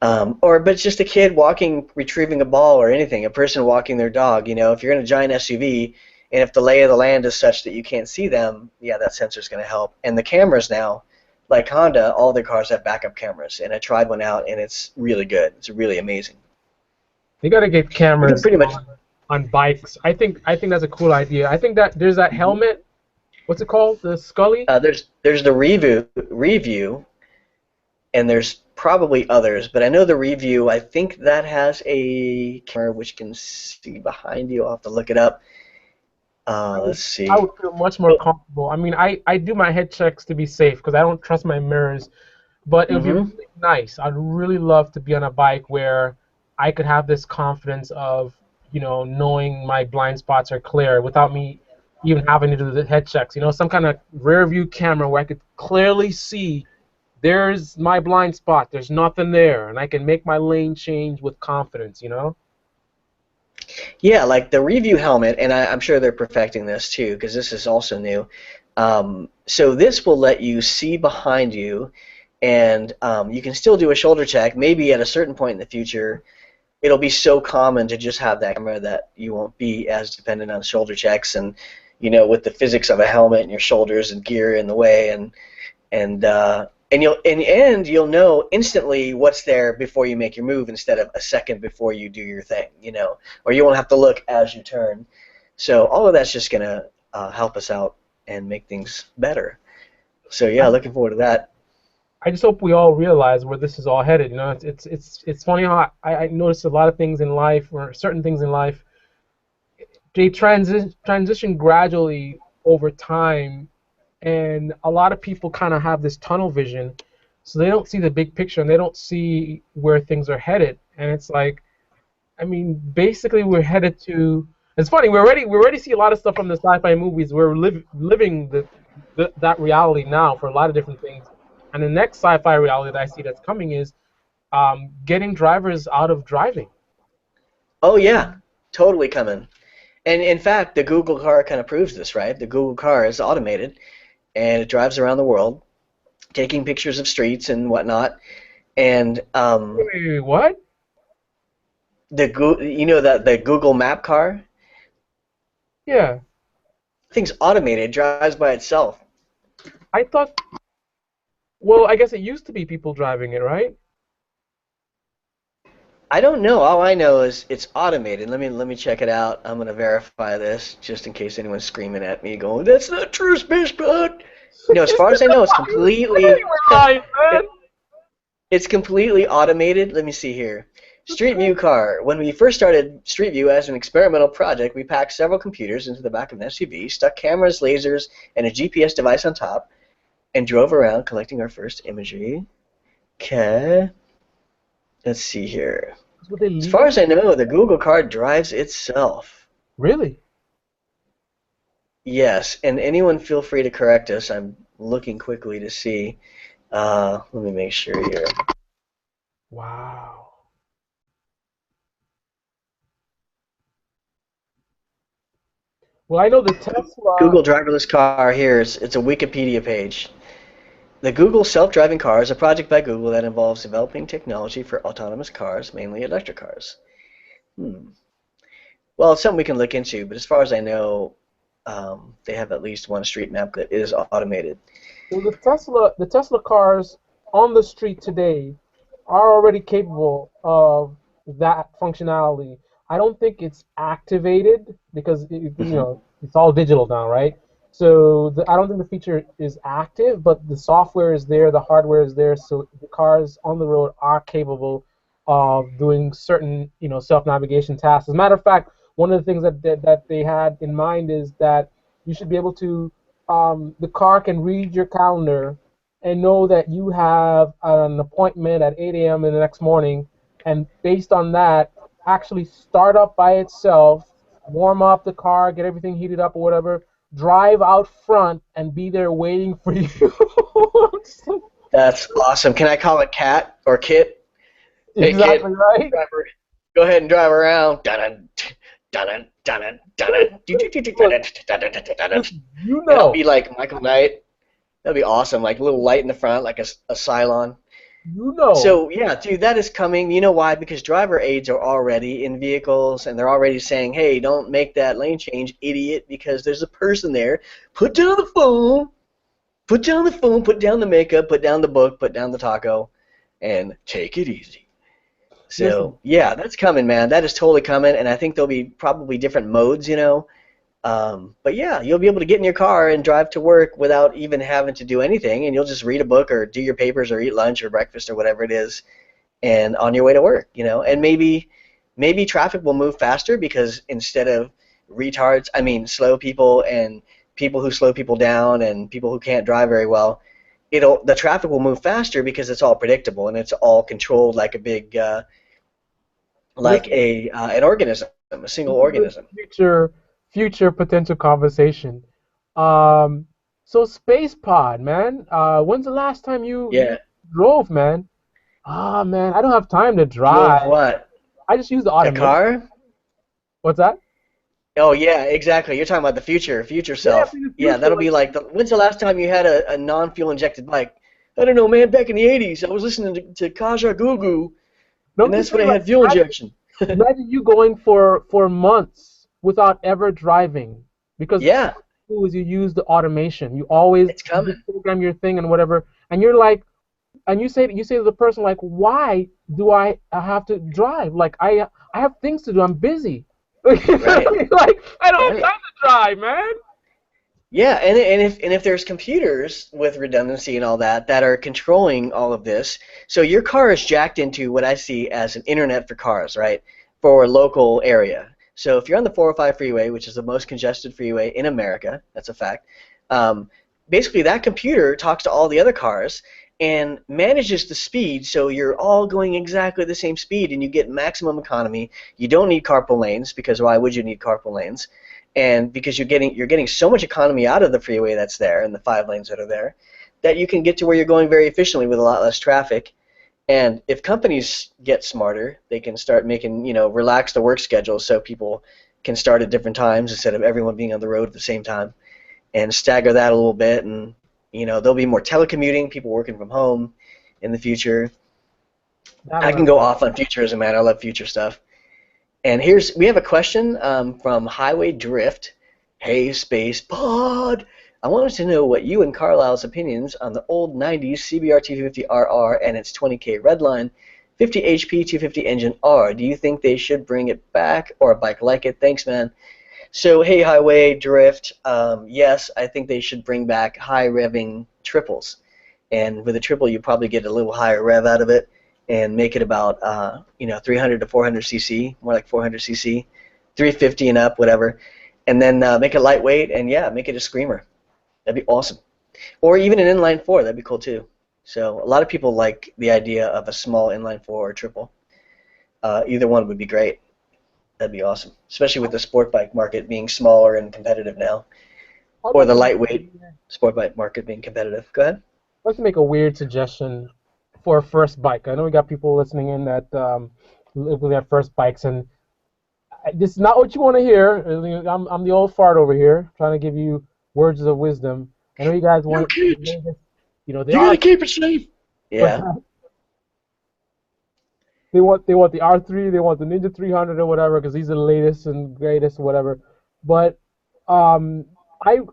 But it's just a kid walking, retrieving a ball or anything, a person walking their dog. If you're in a giant SUV and if the lay of the land is such that you can't see them, yeah, that sensor's going to help. And the cameras now, like Honda, all their cars have backup cameras, and I tried one out, and it's really good. It's really amazing. They gotta get You can cameras pretty much. on bikes. I think that's a cool idea. I think that there's that Mhm. helmet. What's it called? The Scully? There's the review, and there's probably others, but I know the review. I think that has a camera which can see behind you. I'll have to look it up. Let's I see. would feel much more comfortable. I mean, I do my head checks to be safe because I don't trust my mirrors, but it would be Mm-hmm. really nice. I'd really love to be on a bike where I could have this confidence of, knowing my blind spots are clear without me even having to do the head checks. Some kind of rear view camera where I could clearly see there's my blind spot. There's nothing there, and I can make my lane change with confidence. Yeah, like the review helmet, and I'm sure they're perfecting this too, because this is also new. So this will let you see behind you, and you can still do a shoulder check. Maybe at a certain point in the future, it'll be so common to just have that camera that you won't be as dependent on shoulder checks, and with the physics of a helmet and your shoulders and gear in the way, and you'll know instantly what's there before you make your move instead of a second before you do your thing, or you won't have to look as you turn. So all of that's just gonna help us out and make things better. So yeah, looking forward to that. I just hope we all realize where this is all headed. It's funny how I notice a lot of things in life, or certain things in life, they transition gradually over time, and a lot of people kind of have this tunnel vision, so they don't see the big picture and they don't see where things are headed. And it's like, I mean, basically we're headed to. It's funny. We already see a lot of stuff from the sci-fi movies. We're living that reality now for a lot of different things. And the next sci-fi reality that I see that's coming is getting drivers out of driving. Oh yeah, totally coming. And in fact, the Google car kind of proves this, right? The Google car is automated and it drives around the world, taking pictures of streets and whatnot. And Wait, what? that the Google Map car, Yeah, thing's automated, drives by itself. I thought. Well, I guess it used to be people driving it, right? I don't know. All I know is it's automated. Let me check it out. I'm gonna verify this just in case anyone's screaming at me, going, "That's not true, Space Bud." No, as far as I know, it's completely Right, man. it's completely automated. Let me see here. Street View car. When we first started Street View as an experimental project, we packed several computers into the back of an SUV, stuck cameras, lasers, and a GPS device on top, and drove around collecting our first imagery. Okay. Let's see here. That's what they As far leave. as I know, the Google car drives itself. Really? Yes, and anyone feel free to correct us. I'm looking quickly to see. Let me make sure here. Wow. Well, I know the Tesla. Google driverless car here. It's a Wikipedia page. The Google self-driving car is a project by Google that involves developing technology for autonomous cars, mainly electric cars. Hmm. Well, it's something we can look into, but as far as I know, they have at least one street map that is automated. Well, the Tesla cars on the street today are already capable of that functionality. I don't think it's activated because Hmm. it's all digital now, right? So I don't think the feature is active, but the software is there, the hardware is there, so the cars on the road are capable of doing certain, self-navigation tasks. As a matter of fact, one of the things that they had in mind is that you should be able to, the car can read your calendar and know that you have an appointment at 8 a.m. in the next morning, and based on that, actually start up by itself, warm up the car, get everything heated up or whatever, drive out front, and be there waiting for you. That's awesome. Can I call it Cat or Kit? Hey, Exactly Kit, right. driver, go ahead and drive around. Dun dun dun dun Look, dun. you And I'll know, be like Michael Knight. That'd be awesome. Like a little light in the front, like a Cylon. you know. So yeah, dude, that is coming. You know why? Because driver aids are already in vehicles, and they're already saying, "Hey, don't make that lane change, idiot," because there's a person there. Put down the phone. Put down the phone. Put down the makeup. Put down the book. Put down the taco, and take it easy. Listen, So yeah, that's coming, man. That is totally coming, and I think there'll be probably different modes, But yeah, you'll be able to get in your car and drive to work without even having to do anything, and you'll just read a book or do your papers or eat lunch or breakfast or whatever it is, and on your way to work, and maybe traffic will move faster because instead of retards, I mean slow people and people who slow people down and people who can't drive very well, the traffic will move faster because it's all predictable and it's all controlled like a big This, like a an organism, a single this is a organism. future potential conversation. Um, so Space Pod, man. When's the last time you Yeah, drove, man? Ah, man, I don't have time to drove drive. what? I just use the A automation. car? What's that? Oh yeah, exactly. You're talking about the future Yeah, self. for the Yeah, future. that'll Like, be like when's the last time you had a non-fuel injected bike? I don't know, man. Back in the '80s, I was listening to Kaja Gugu, no, and I'm just that's when saying, I like, had fuel injection. imagine you going for months without ever driving, because Yeah, what you do is you use the automation. You always it's you just coming. program your thing and whatever, and you're like, and you say to the person like, why do I have to drive? Like I have things to do. I'm busy. Right, Like I don't have right. time to drive, man. Yeah, and if there's computers with redundancy and all that are controlling all of this, so your car is jacked into what I see as an internet for cars, right? For a local area. So if you're on the 405 freeway, which is the most congested freeway in America, that's a fact. Um, Basically, that computer talks to all the other cars and manages the speed so you're all going exactly the same speed and you get maximum economy. You don't need carpool lanes because why would you need carpool lanes? And because you're getting so much economy out of the freeway that's there and the 5 lanes that are there, that you can get to where you're going very efficiently with a lot less traffic. And if companies get smarter, they can start making, relax the work schedule so people can start at different times instead of everyone being on the road at the same time, and stagger that a little bit. And there'll be more telecommuting, people working from home in the future. That'll I can have go off on futurism, man. I love future stuff. And we have a question from Highway Drift. Hey, Space Pod. I wanted to know what you and Carlisle's opinions on the old 90s CBR 250RR and its 20K Redline 50 HP 250 engine are. Do you think they should bring it back or a bike like it? Thanks, man. So, hey, Highway Drift. Yes, I think they should bring back high revving triples. And with a triple, you probably get a little higher rev out of it and make it about 300 to 400 cc, more like 400 cc, 350 and up, whatever. And then make it lightweight and yeah, make it a screamer. That'd be awesome. Or even an inline four, that'd be cool too. So a lot of people like the idea of a small inline four or triple. Either one would be great. That'd be awesome, especially with the sport bike market being smaller and competitive now, I'd or like the to make lightweight sport bike market being competitive. Go ahead. I'd like to make a weird suggestion for a first bike. I know we got people listening in that literally have first bikes, and this is not what you want to hear. I'm the old fart over here trying to give you words of wisdom. I know you guys You want the kids, latest, the you gotta R, keep it safe. but Yeah. they want the R3, they want the Ninja 300 or whatever because these are the latest and greatest, whatever. But um,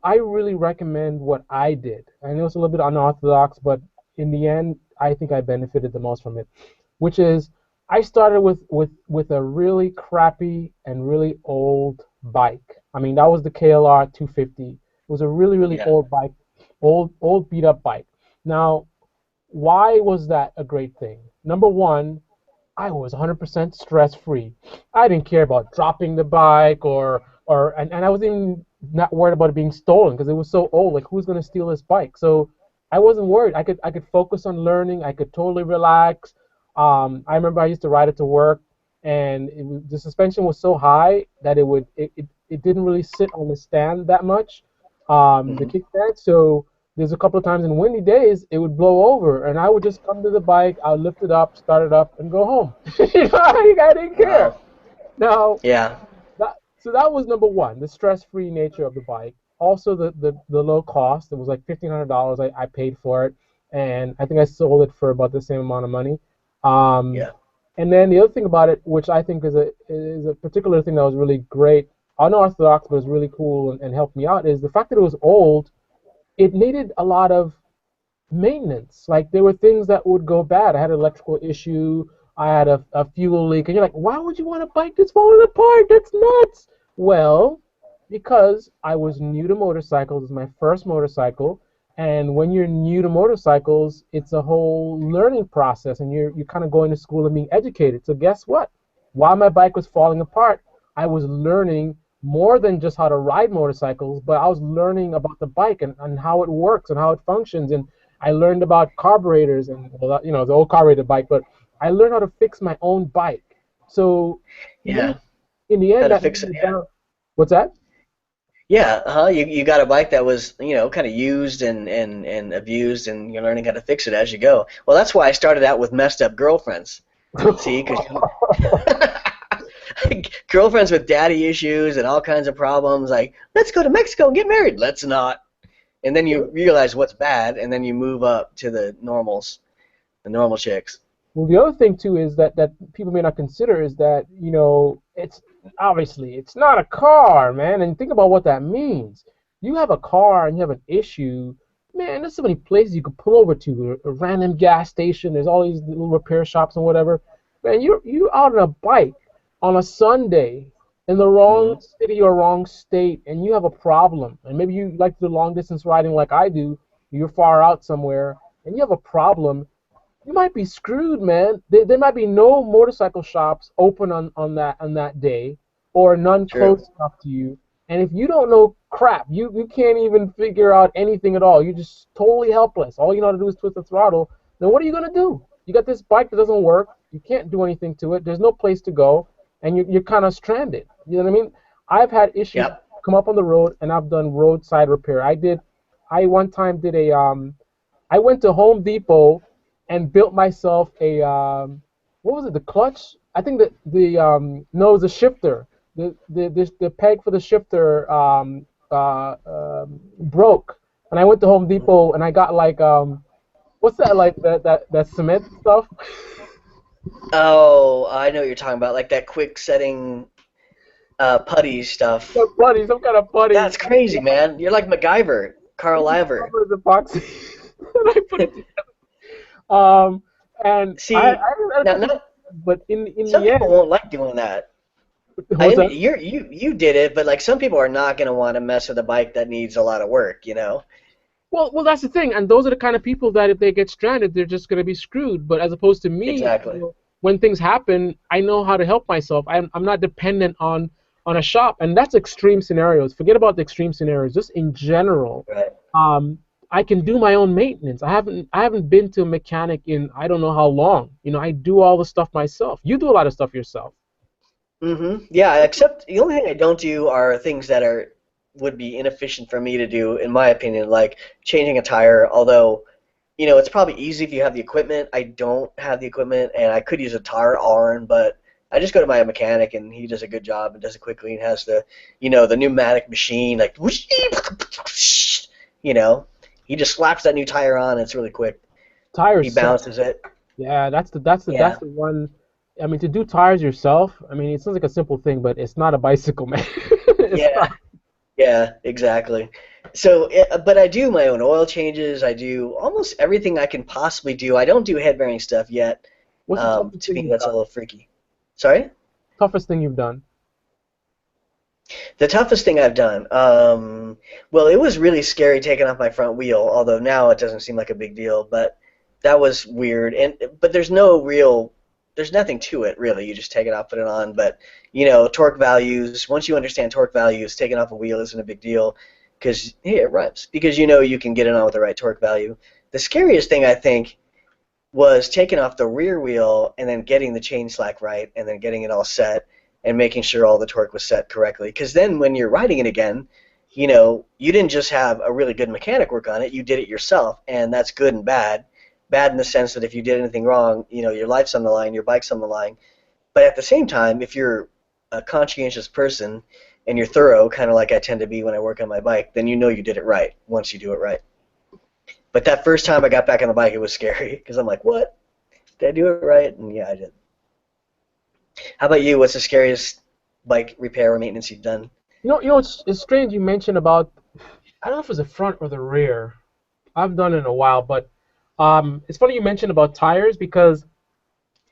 I really recommend what I did. I know it's a little bit unorthodox, but in the end, I think I benefited the most from it, which is I started with a really crappy and really old bike. I mean, that was the KLR 250. It was a really Yeah. old bike, old beat up bike. Now, why was that a great thing? Number one, I was 100% stress free. I didn't care about dropping the bike and I was even not worried about it being stolen because it was so old. Like who's gonna steal this bike? So I wasn't worried. I could focus on learning. I could totally relax. I remember I used to ride it to work, and the suspension was so high that it didn't really sit on the stand that much, the Hmm. kickstand. So there's a couple of times in windy days it would blow over, and I would just come to the bike, I'll lift it up, start it up, and go home. I didn't care. Wow. Now, Yeah. so that was number one, the stress-free nature of the bike. Also, the low cost. It was like $1,500. I paid for it, and I think I sold it for about the same amount of money. Um, Yeah. and then the other thing about it, which I think is a particular thing that was really great, unorthodox, but was really cool and helped me out, is the fact that it was old. It needed a lot of maintenance. Like there were things that would go bad. I had an electrical issue. I had a fuel leak, and you're like, why would you want a bike that's falling apart? That's nuts. Well, Because I was new to motorcycles. It was my first motorcycle. And when you're new to motorcycles, it's a whole learning process, and you're kind of going to school and being educated. So guess what? While my bike was falling apart, I was learning more than just how to ride motorcycles, but I was learning about the bike and how it works and how it functions. And I learned about carburetors and, well, you know, the old carbureted bike, but I learned how to fix my own bike. So to me, Yeah. in the How end, to that fix it. narrowed Yeah. down. What's that? Yeah. You got a bike that was, kind of used and abused, and you're learning how to fix it as you go. Well, that's why I started out with messed up girlfriends. See, because girlfriends with daddy issues and all kinds of problems, like, let's go to Mexico and get married. Let's not. And then you realize what's bad, and then you move up to the normals, the normal chicks. Well, the other thing too is that people may not consider is that, you know, it's obviously it's not a car, man, and think about what that means. You have a car and you have an issue, man. There's so many places you could pull over to, a random gas station. There's all these little repair shops and whatever. Man, you out on a bike on a Sunday in the wrong Hmm. city or wrong state, and you have a problem, and maybe you like to do long distance riding like I do. You're far out somewhere, and you have a problem, you might be screwed, man. There might be no motorcycle shops open on that day, or none True. close enough to you. And if you don't know crap, you can't even figure out anything at all. You're just totally helpless. All you know how to do is twist the throttle. Then what are you gonna do? You got this bike that doesn't work. You can't do anything to it. There's no place to go, and you're kind of stranded. You know what I mean? I've had issues Yep. come up on the road, and I've done roadside repair. I one time did I went to Home Depot and built myself a what was it? The clutch? I think that the no, it was a shifter. The peg for the shifter broke, and I went to Home Depot and I got like what's that, like that cement stuff? Oh, I know what you're talking about, like that quick setting putty stuff. Some kind of putty. That's crazy, man. You're like MacGyver, Carl. Cover the epoxy, and I put it together. And See, I now, put it, not but in some the people end, won't like doing that. what was that? You did it, but like some people are not gonna want to mess with a bike that needs a lot of work, you know? Well, that's the thing, and those are the kind of people that if they get stranded, they're just going to be screwed. But as opposed to me, you Exactly. know, when things happen, I know how to help myself. I'm not dependent on a shop, and that's extreme scenarios. Forget about the extreme scenarios. Just in general, Right. um, I can do my own maintenance. I haven't been to a mechanic in I don't know how long. You know, I do all the stuff myself. You do a lot of stuff yourself. Yeah, except the only thing I don't do are things that are would be inefficient for me to do, in my opinion, like changing a tire. Although, it's probably easy if you have the equipment. I don't have the equipment, and I could use a tire iron, but I just go to my mechanic, and he does a good job and does it quickly, and has the pneumatic machine, like, whoosh, you know, he just slaps that new tire on, and it's really quick. He Tires suck. balances it. Yeah, that's Yeah. the one. I mean, to do tires yourself, I mean, it sounds like a simple thing, but it's not a bicycle, man. It's Yeah. not. Yeah, exactly. So, but I do my own oil changes. I do almost everything I can possibly do. I don't do head bearing stuff yet. What's the toughest To thing me, you've that's a done? little freaky. Sorry? Toughest thing you've done? The toughest thing I've done. Well, it was really scary taking off my front wheel, although now it doesn't seem like a big deal, but that was weird. But there's nothing to it really. You just take it off, put it on. But torque values. Once you understand torque values, taking off a wheel isn't a big deal because hey, it runs because you can get it on with the right torque value. The scariest thing I think was taking off the rear wheel and then getting the chain slack right and then getting it all set and making sure all the torque was set correctly. Because then when you're riding it again, you didn't just have a really good mechanic work on it, you did it yourself, and that's good and bad. Bad in the sense that if you did anything wrong, your life's on the line, your bike's on the line. But at the same time, if you're a conscientious person and you're thorough, kind of like I tend to be when I work on my bike, then you know you did it right once you do it right. But that first time I got back on the bike, it was scary because I'm like, what? Did I do it right? And yeah, I did. How about you? What's the scariest bike repair or maintenance you've done? It's strange you mentioned about. I don't know if it's the front or the rear. I've done it in a while, but it's funny you mentioned about tires because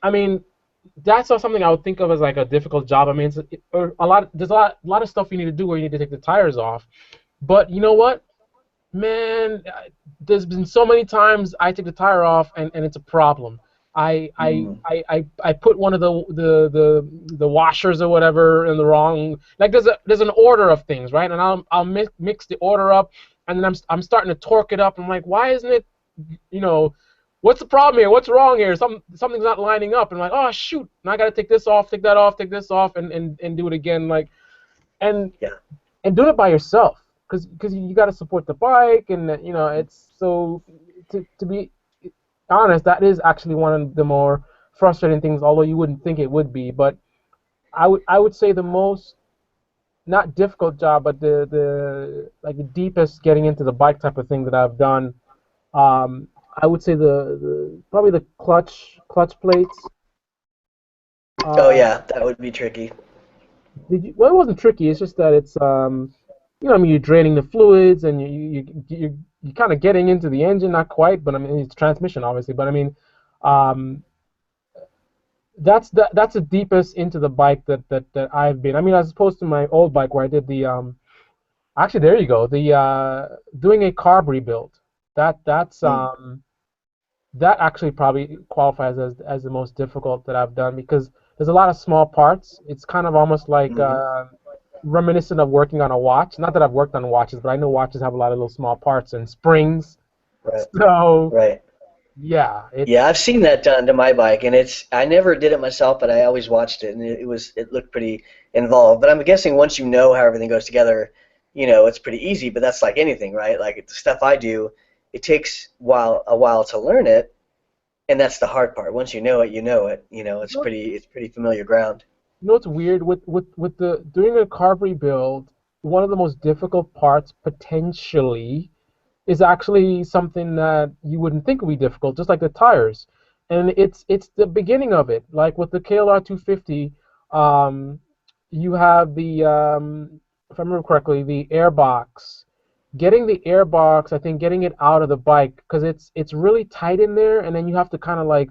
I mean, that's not something I would think of as like a difficult job. I mean, or a lot. There's a lot of stuff you need to do where you need to take the tires off. But you know what, man? There's been so many times I take the tire off and it's a problem. Mm. I put one of the washers or whatever in the wrong. Like there's an order of things, right? And I'll mix the order up, and then I'm starting to torque it up. I'm like, why isn't it, you know, what's the problem here? What's wrong here? Something's not lining up. And I'm like, oh shoot! Now I got to take this off, take that off, take this off, and do it again. Like, and Yeah. and do it by yourself, because you got to support the bike, and it's so, to be honest, that is actually one of the more frustrating things, although you wouldn't think it would be. But I would say the most, not difficult job, but the like the deepest getting into the bike type of thing that I've done. I would say the probably the clutch plates. Oh Uh, yeah, that would be tricky. well, it wasn't tricky. It's just that it's I mean, you're draining the fluids, and you're kind of getting into the engine, not quite, but I mean it's transmission obviously. But I mean, um, that's the deepest into the bike that I've been. I mean, as opposed to my old bike where I did the actually, there you go, the doing a carb rebuild. That's Mm. that actually probably qualifies as the most difficult that I've done, because there's a lot of small parts. It's kind of almost like Hmm. reminiscent of working on a watch. Not that I've worked on watches, but I know watches have a lot of little small parts and springs. Right. So Right. yeah, Yeah, it's I've seen that done to my bike, and I never did it myself, but I always watched it, and it looked pretty involved. But I'm guessing once you know how everything goes together, it's pretty easy. But that's like anything, right? Like the stuff I do, it takes a while to learn it, and that's the hard part. Once you know it, you know it. It's pretty familiar ground. what's weird with the doing a carb rebuild. One of the most difficult parts potentially is actually something that you wouldn't think would be difficult, just like the tires. And it's the beginning of it. Like with the KLR 250, you have the if I remember correctly, the airbox. Getting the airbox, I think, getting it out of the bike, because it's really tight in there, and then you have to kind of like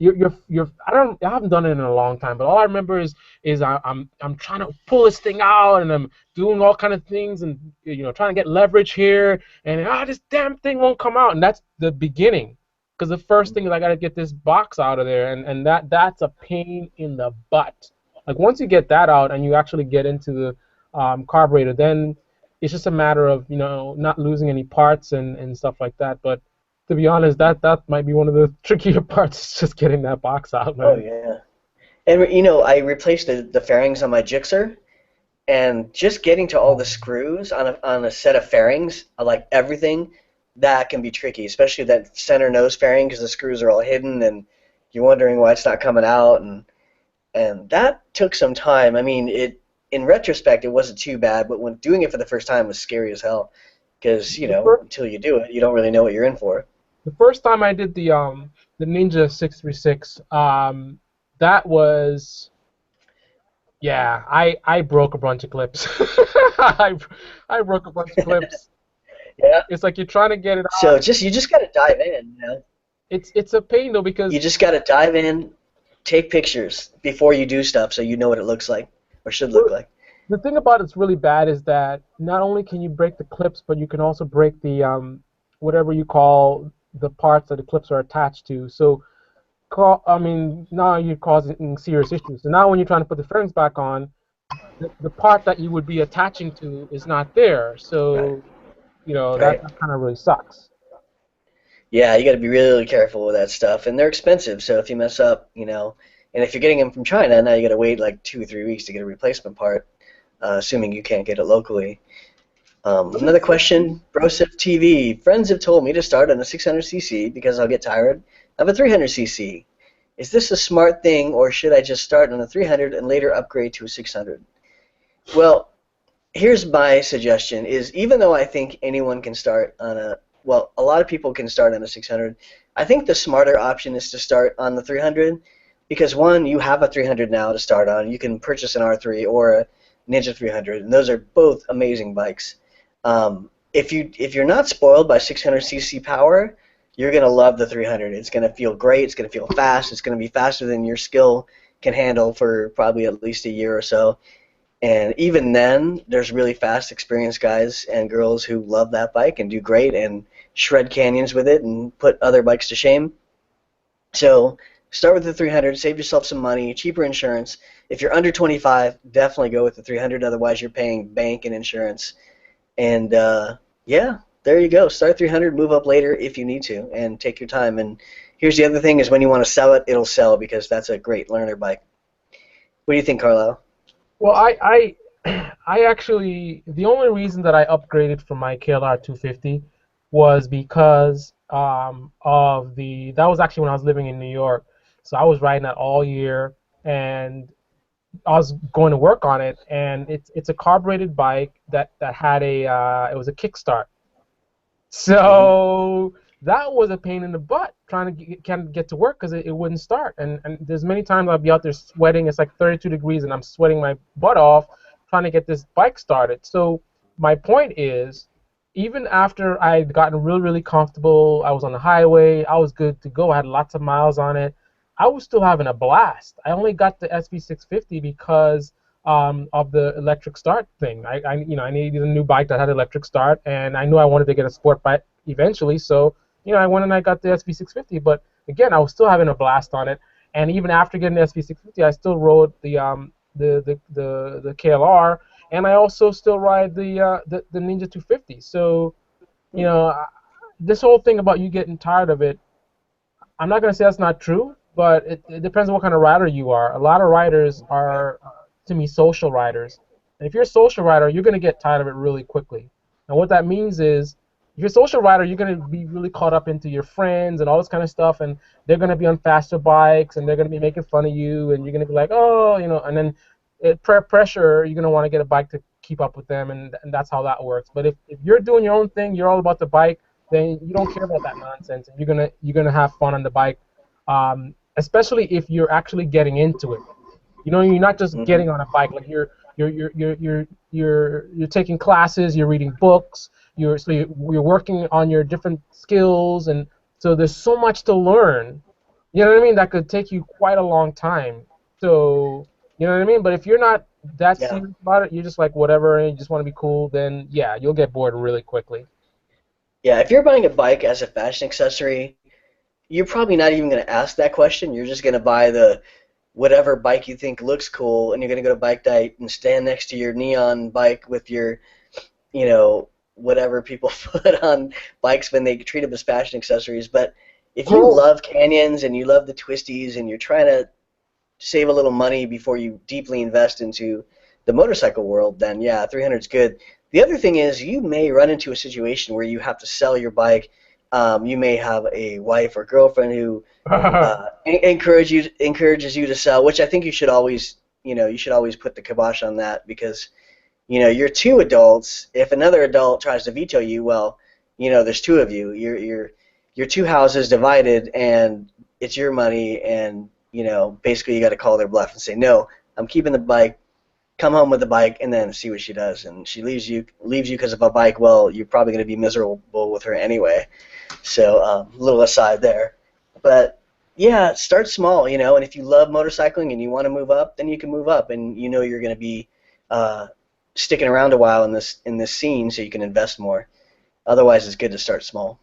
I haven't done it in a long time, but all I remember is I'm trying to pull this thing out, and I'm doing all kind of things, and trying to get leverage here, and this damn thing won't come out. And that's the beginning, because the first thing is I got to get this box out of there, and that's a pain in the butt. Like once you get that out and you actually get into the carburetor, then it's just a matter of not losing any parts and stuff like that. But to be honest, that might be one of the trickier parts, just getting that box out, Oh man. yeah. And I replaced the fairings on my Gixxer, and just getting to all the screws on a set of fairings, like everything, that can be tricky, especially that center nose fairing because the screws are all hidden and you're wondering why it's not coming out, and that took some time. I mean, in retrospect it wasn't too bad, but when doing it for the first time was scary as hell because The first, until you do it, you don't really know what you're in for. the first time I did the Ninja 636, that was, yeah, I broke a bunch of clips. I broke a bunch of clips. Yeah. It's like you're trying to get it So out. you just got to dive in. It's a pain though, You because just got to dive in, take pictures before you do stuff so you know what it looks like or should look like. the thing about it's really bad is that not only can you break the clips, but you can also break the whatever you call the parts that the clips are attached to. So I mean, now you're causing serious issues. So now when you're trying to put the fairings back on, the part that you would be attaching to is not there. Right. So that Right. kind of really sucks. Yeah, you got to be really, really careful with that stuff, and they're expensive. So if you mess up, and if you're getting them from China, now you got to wait like 2 or 3 weeks to get a replacement part, assuming you can't get it locally. Another question, Brosif TV. Friends have told me to start on a 600cc because I'll get tired of a 300cc. Is this a smart thing, or should I just start on a 300 and later upgrade to a 600? Well, here's my suggestion: is even though I think anyone can start on a lot of people can start on a 600. I think the smarter option is to start on the 300 because one, you have a 300 now to start on. You can purchase an R3 or a Ninja 300, and those are both amazing bikes. If you're not spoiled by 600cc power, you're going to love the 300. It's going to feel great. It's going to feel fast. It's going to be faster than your skill can handle for probably at least a year or so. And even then, there's really fast, experienced guys and girls who love that bike and do great and shred canyons with it and put other bikes to shame. So start with the 300, save yourself some money, cheaper insurance. If you're under 25, definitely go with the 300. Otherwise, you're paying bank and insurance. And yeah, there you go. Start 300, move up later if you need to, and take your time. And here's the other thing: is when you want to sell it, it'll sell because that's a great learner bike. What do you think, Carlyle? Well, I actually, the only reason that I upgraded from my KLR 250 was because that was actually when I was living in New York. So I was riding that all year, and I was going to work on it, and it's a carbureted bike that had it was a kickstart. Mm-hmm. So that was a pain in the butt trying to get to work because it wouldn't start. And there's many times I'll be out there sweating. It's like 32 degrees, and I'm sweating my butt off trying to get this bike started. So my point is, even after I'd gotten really, really comfortable, I was on the highway, I was good to go, I had lots of miles on it, I was still having a blast. I only got the SV650 because of the electric start thing. I needed a new bike that had electric start, and I knew I wanted to get a sport bike eventually. So I went and I got the SV650. But again, I was still having a blast on it. And even after getting the SV650, I still rode the KLR, and I also still ride the Ninja 250. So this whole thing about you getting tired of it, I'm not going to say that's not true, but it depends on what kind of rider you are. A lot of riders are, to me, social riders. And if you're a social rider, you're going to get tired of it really quickly. And what that means is, if you're a social rider, you're going to be really caught up into your friends and all this kind of stuff, and they're going to be on faster bikes, and they're going to be making fun of you, and you're going to be like, oh, and then pressure, you're going to want to get a bike to keep up with them, and that's how that works. But if you're doing your own thing, you're all about the bike, then you don't care about that nonsense, and you're gonna have fun on the bike, especially if you're actually getting into it. You're not just Mm-hmm. getting on a bike. Like you're taking classes, you're reading books, you're working on your different skills, and so there's so much to learn. You know what I mean? That could take you quite a long time. So you know what I mean? But if you're not that Yeah. serious about it, you're just like whatever, and you just want to be cool, then yeah, you'll get bored really quickly. Yeah, if you're buying a bike as a fashion accessory, you're probably not even going to ask that question. You're just going to buy the whatever bike you think looks cool, and you're going to go to bike night and stand next to your neon bike with your, whatever people put on bikes when they treat them as fashion accessories. But if you Grom. love canyons and you love the twisties and you're trying to save a little money before you deeply invest into the motorcycle world, then yeah, 300 is good. The other thing is you may run into a situation where you have to sell your bike. You may have a wife or girlfriend who encourages you to sell, which I think you should always put the kibosh on that because you're two adults. If another adult tries to veto you, well, there's two of you. You're two houses divided, and it's your money, and basically you got to call their bluff and say, no, I'm keeping the bike. Come home with the bike, and then see what she does. And she leaves you because of a bike. Well, you're probably going to be miserable with her anyway. So a little aside there, but yeah, start small, and if you love motorcycling and you want to move up, then you can move up, and you're going to be uh, sticking around a while in this scene, so you can invest more. Otherwise, it's good to start small.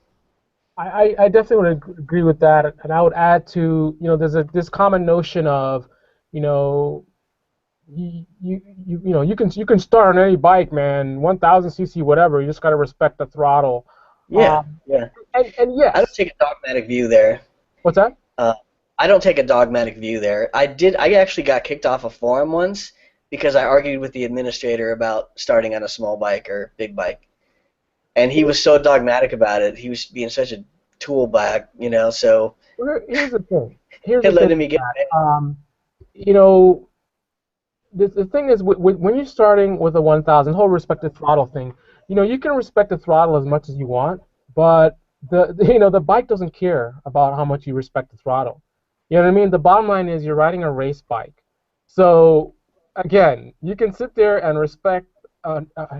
I definitely would agree with that, and I would add to, there's this common notion of, you know, you can start on any bike, man, 1,000 cc, whatever. You just gotta respect the throttle. Yeah, Um, yeah. and I don't yes, take a dogmatic view there. what's that? Uh, I don't take a dogmatic view there. I actually got kicked off a forum once because I argued with the administrator about starting on a small bike or big bike. And he was so dogmatic about it. He was being such a tool bag, so Here's the thing. Here's it the let thing me with get that. mad. You know, the thing is, when you're starting with a 1,000, the whole respect the throttle thing, you can respect the throttle as much as you want, but the bike doesn't care about how much you respect the throttle. You know what I mean? The bottom line is you're riding a race bike. So again, you can sit there and respect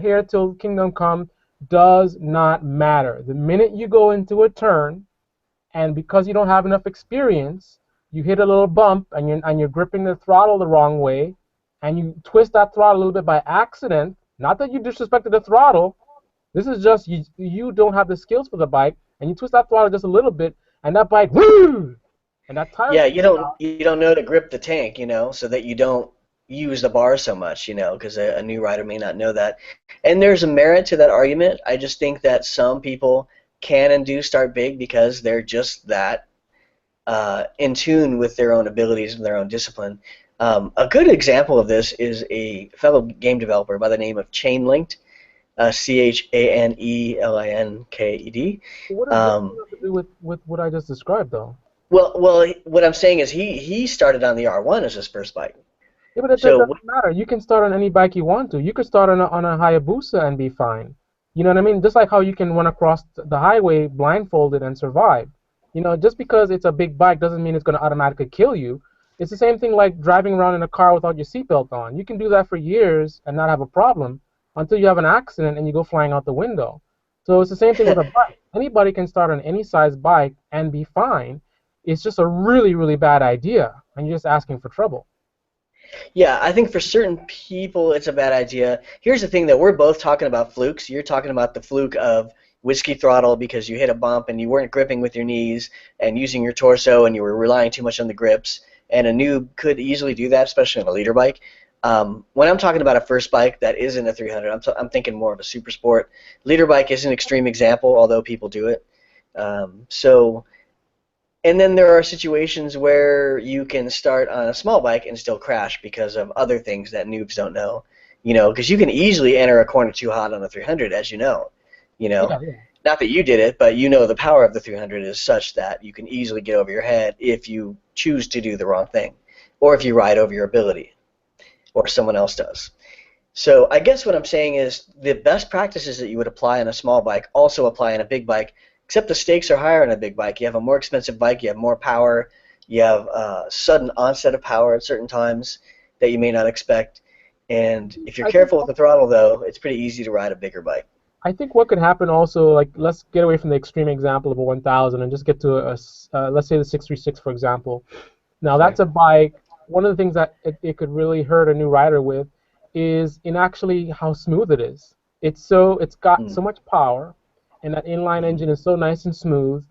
here till kingdom come, does not matter. The minute you go into a turn, and because you don't have enough experience, you hit a little bump and you're gripping the throttle the wrong way, and you twist that throttle a little bit by accident. Not that you disrespected the throttle. This is just you don't have the skills for the bike, and you twist that throttle just a little bit, and that bike, woo, and that tire. Yeah, you don't know to grip the tank, so that you don't use the bar so much, because a new rider may not know that. And there's a merit to that argument. I just think that some people can and do start big because they're just that in tune with their own abilities and their own discipline. A good example of this is a fellow game developer by the name of Chainlinked, ChaneLinked. What does that have to do with what I just described, though? Well, what I'm saying is he started on the R1 as his first bike. Yeah, but that So doesn't matter. You can start on any bike you want to. You could start on a Hayabusa and be fine. You know what I mean? Just like how you can run across the highway blindfolded and survive. Just because it's a big bike doesn't mean it's going to automatically kill you. It's the same thing like driving around in a car without your seatbelt on. You can do that for years and not have a problem until you have an accident and you go flying out the window. So it's the same thing with a bike. Anybody can start on any size bike and be fine. It's just a really, really bad idea, and you're just asking for trouble. yeah, I think for certain people it's a bad idea. Here's the thing, that we're both talking about flukes. You're talking about the fluke of whiskey throttle because you hit a bump and you weren't gripping with your knees and using your torso and you were relying too much on the grips. And a noob could easily do that, especially on a leader bike. When I'm talking about a first bike that isn't a 300, I'm thinking more of a super sport. Leader bike is an extreme example, although people do it. And then there are situations where you can start on a small bike and still crash because of other things that noobs don't know. Because you can easily enter a corner too hot on a 300, as you know. Yeah. Not that you did it, but the power of the 300 is such that you can easily get over your head if you choose to do the wrong thing, or if you ride over your ability, or someone else does. So I guess what I'm saying is the best practices that you would apply on a small bike also apply on a big bike, except the stakes are higher on a big bike. You have a more expensive bike, you have more power, you have a sudden onset of power at certain times that you may not expect. And if you're careful with the throttle, though, it's pretty easy to ride a bigger bike. I think what could happen also, like, let's get away from the extreme example of a 1000 and just get to let's say the 636, for example. Now, that's a bike. One of the things that it could really hurt a new rider with is in actually how smooth it is. It's got so much power, and that inline engine is so nice and smooth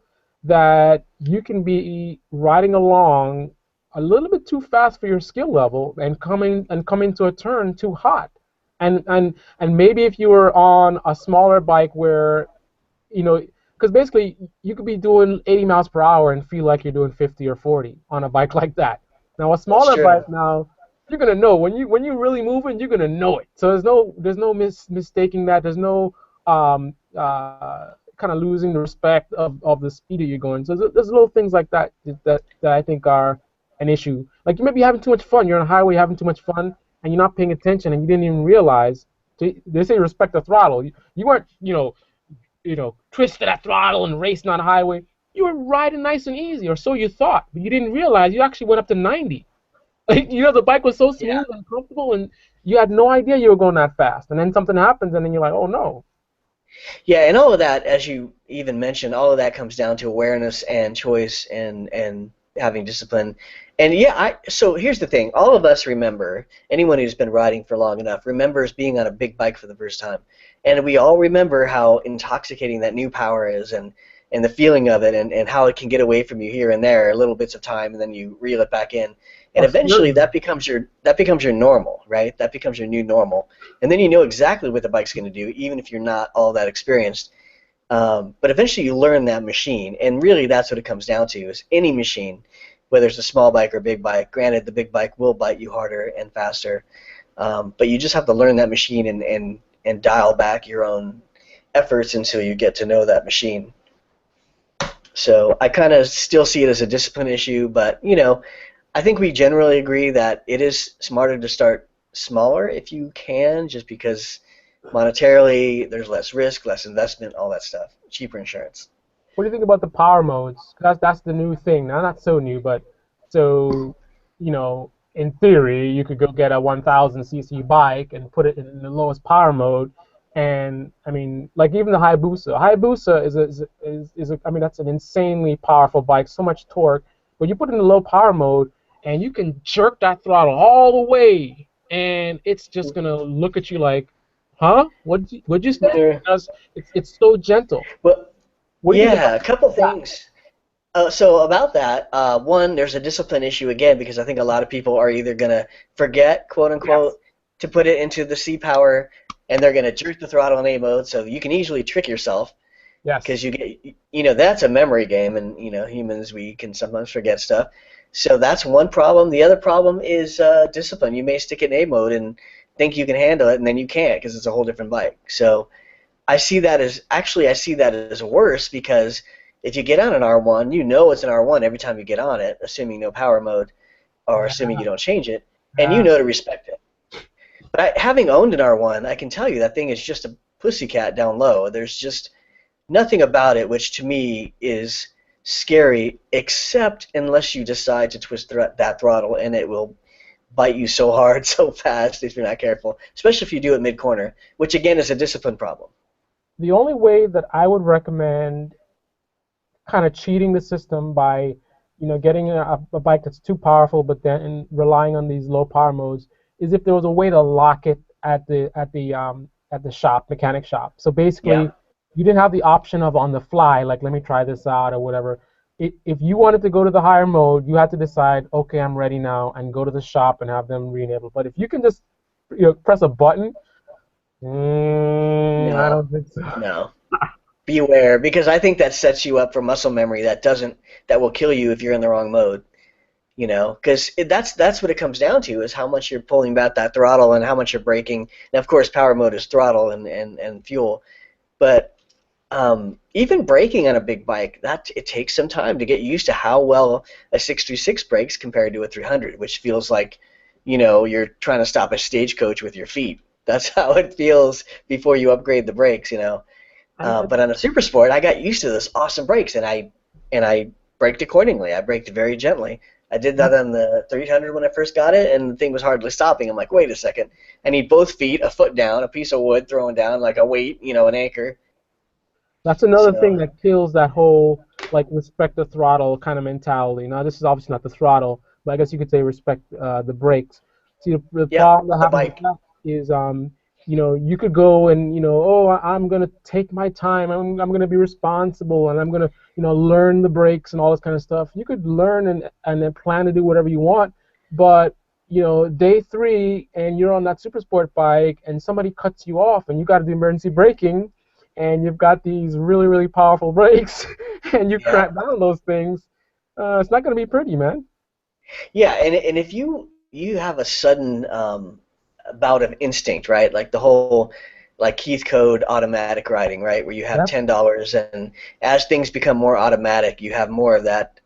that you can be riding along a little bit too fast for your skill level and coming to a turn too hot. And maybe if you were on a smaller bike where, because basically you could be doing 80 miles per hour and feel like you're doing 50 or 40 on a bike like that. Now a smaller bike, now you're gonna know when you're really moving, you're gonna know it. So there's no mistaking that. There's no kind of losing the respect of the speed that you're going. So there's little things like that I think are an issue. Like you may be having too much fun. You're on a highway having too much fun, and you're not paying attention, and you didn't even realize. They say respect the throttle. You weren't, twisting that throttle and racing on the highway. You were riding nice and easy, or so you thought, but you didn't realize you actually went up to 90. The bike was so smooth and comfortable, and you had no idea you were going that fast. And then something happens, and then you're like, oh no. Yeah, and all of that, as you even mentioned, all of that comes down to awareness and choice and having discipline. And so here's the thing. All of us remember, anyone who's been riding for long enough remembers being on a big bike for the first time. And we all remember how intoxicating that new power is and the feeling of it and how it can get away from you here and there, little bits of time, and then you reel it back in. And eventually that becomes your normal, right? That becomes your new normal. And then you know exactly what the bike's going to do, even if you're not all that experienced. But eventually you learn that machine, and really that's what it comes down to, is any machine, whether it's a small bike or a big bike. Granted, the big bike will bite you harder and faster, but you just have to learn that machine and dial back your own efforts until you get to know that machine. So I kind of still see it as a discipline issue, but I think we generally agree that it is smarter to start smaller if you can, just because monetarily there's less risk, less investment, all that stuff, cheaper insurance. What do you think about the power modes? That's the new thing. Now, not so new, but so, in theory, you could go get a 1000cc bike and put it in the lowest power mode, And I mean, like even the Hayabusa. Hayabusa I mean, that's an insanely powerful bike, so much torque. But you put it in the low power mode, and you can jerk that throttle all the way, and it's just gonna look at you like, huh? What'd you say? There, Because it's so gentle. well, What do you think yeah, about a couple that? things. So about that, one, there's a discipline issue again because I think a lot of people are either gonna forget, quote Yes. unquote, to put it into the C power, and they're gonna jerk the throttle in A mode. So you can easily trick yourself because Yes. you get, that's a memory game, and humans, we can sometimes forget stuff. So that's one problem. The other problem is discipline. You may stick it in A mode and think you can handle it, and then you can't because it's a whole different bike. So I see that as worse because if you get on an R1, you know it's an R1 every time you get on it, assuming no power mode or Yeah. assuming you don't change it, and you Yeah. know to respect it. But having owned an R1, I can tell you that thing is just a pussycat down low. There's just nothing about it which to me is scary, except unless you decide to twist that throttle, and it will bite you so hard, so fast if you're not careful, especially if you do it mid-corner, which again is a discipline problem. The only way that I would recommend kind of cheating the system by, getting a bike that's too powerful, but then relying on these low power modes, is if there was a way to lock it at the shop, mechanic shop. So Yeah. basically, you didn't have the option of on the fly, like let me try this out or whatever. If you wanted to go to the higher mode, you had to decide, okay, I'm ready now, and go to the shop and have them re-enable. But if you can just press a button, I No. don't think so. No. Beware, because I think that sets you up for muscle memory that will kill you if you're in the wrong mode. Because that's what it comes down to is how much you're pulling back that throttle and how much you're braking. And of course, power mode is throttle and fuel. But even braking on a big bike, that it takes some time to get used to how well a 636 brakes compared to a 300, which feels like you're trying to stop a stagecoach with your feet. That's how it feels before you upgrade the brakes. And But on a super sport, I got used to this awesome brakes, and I braked accordingly. I braked very gently. I did that on the 300 when I first got it, and the thing was hardly stopping. I'm like, wait a second. I need both feet, a foot down, a piece of wood thrown down, like a weight, an anchor. that's another thing So, that kills that whole like respect the throttle kind of mentality. Now, this is obviously not the throttle, but I guess you could say respect the brakes. See, the yep, problem that the happens with bike. that is, you could go and oh, I'm gonna take my time. I'm gonna be responsible, and I'm gonna learn the brakes and all this kind of stuff. You could learn and then plan to do whatever you want, but day three and you're on that super sport bike and somebody cuts you off and you got to do emergency braking and you've got these really, really powerful brakes and you Yeah, crank down those things, it's not going to be pretty, man. yeah, and if you have a sudden bout of instinct, right? Like the whole like Keith Code automatic riding, right? Where you have Yep. $10, and as things become more automatic, you have more of that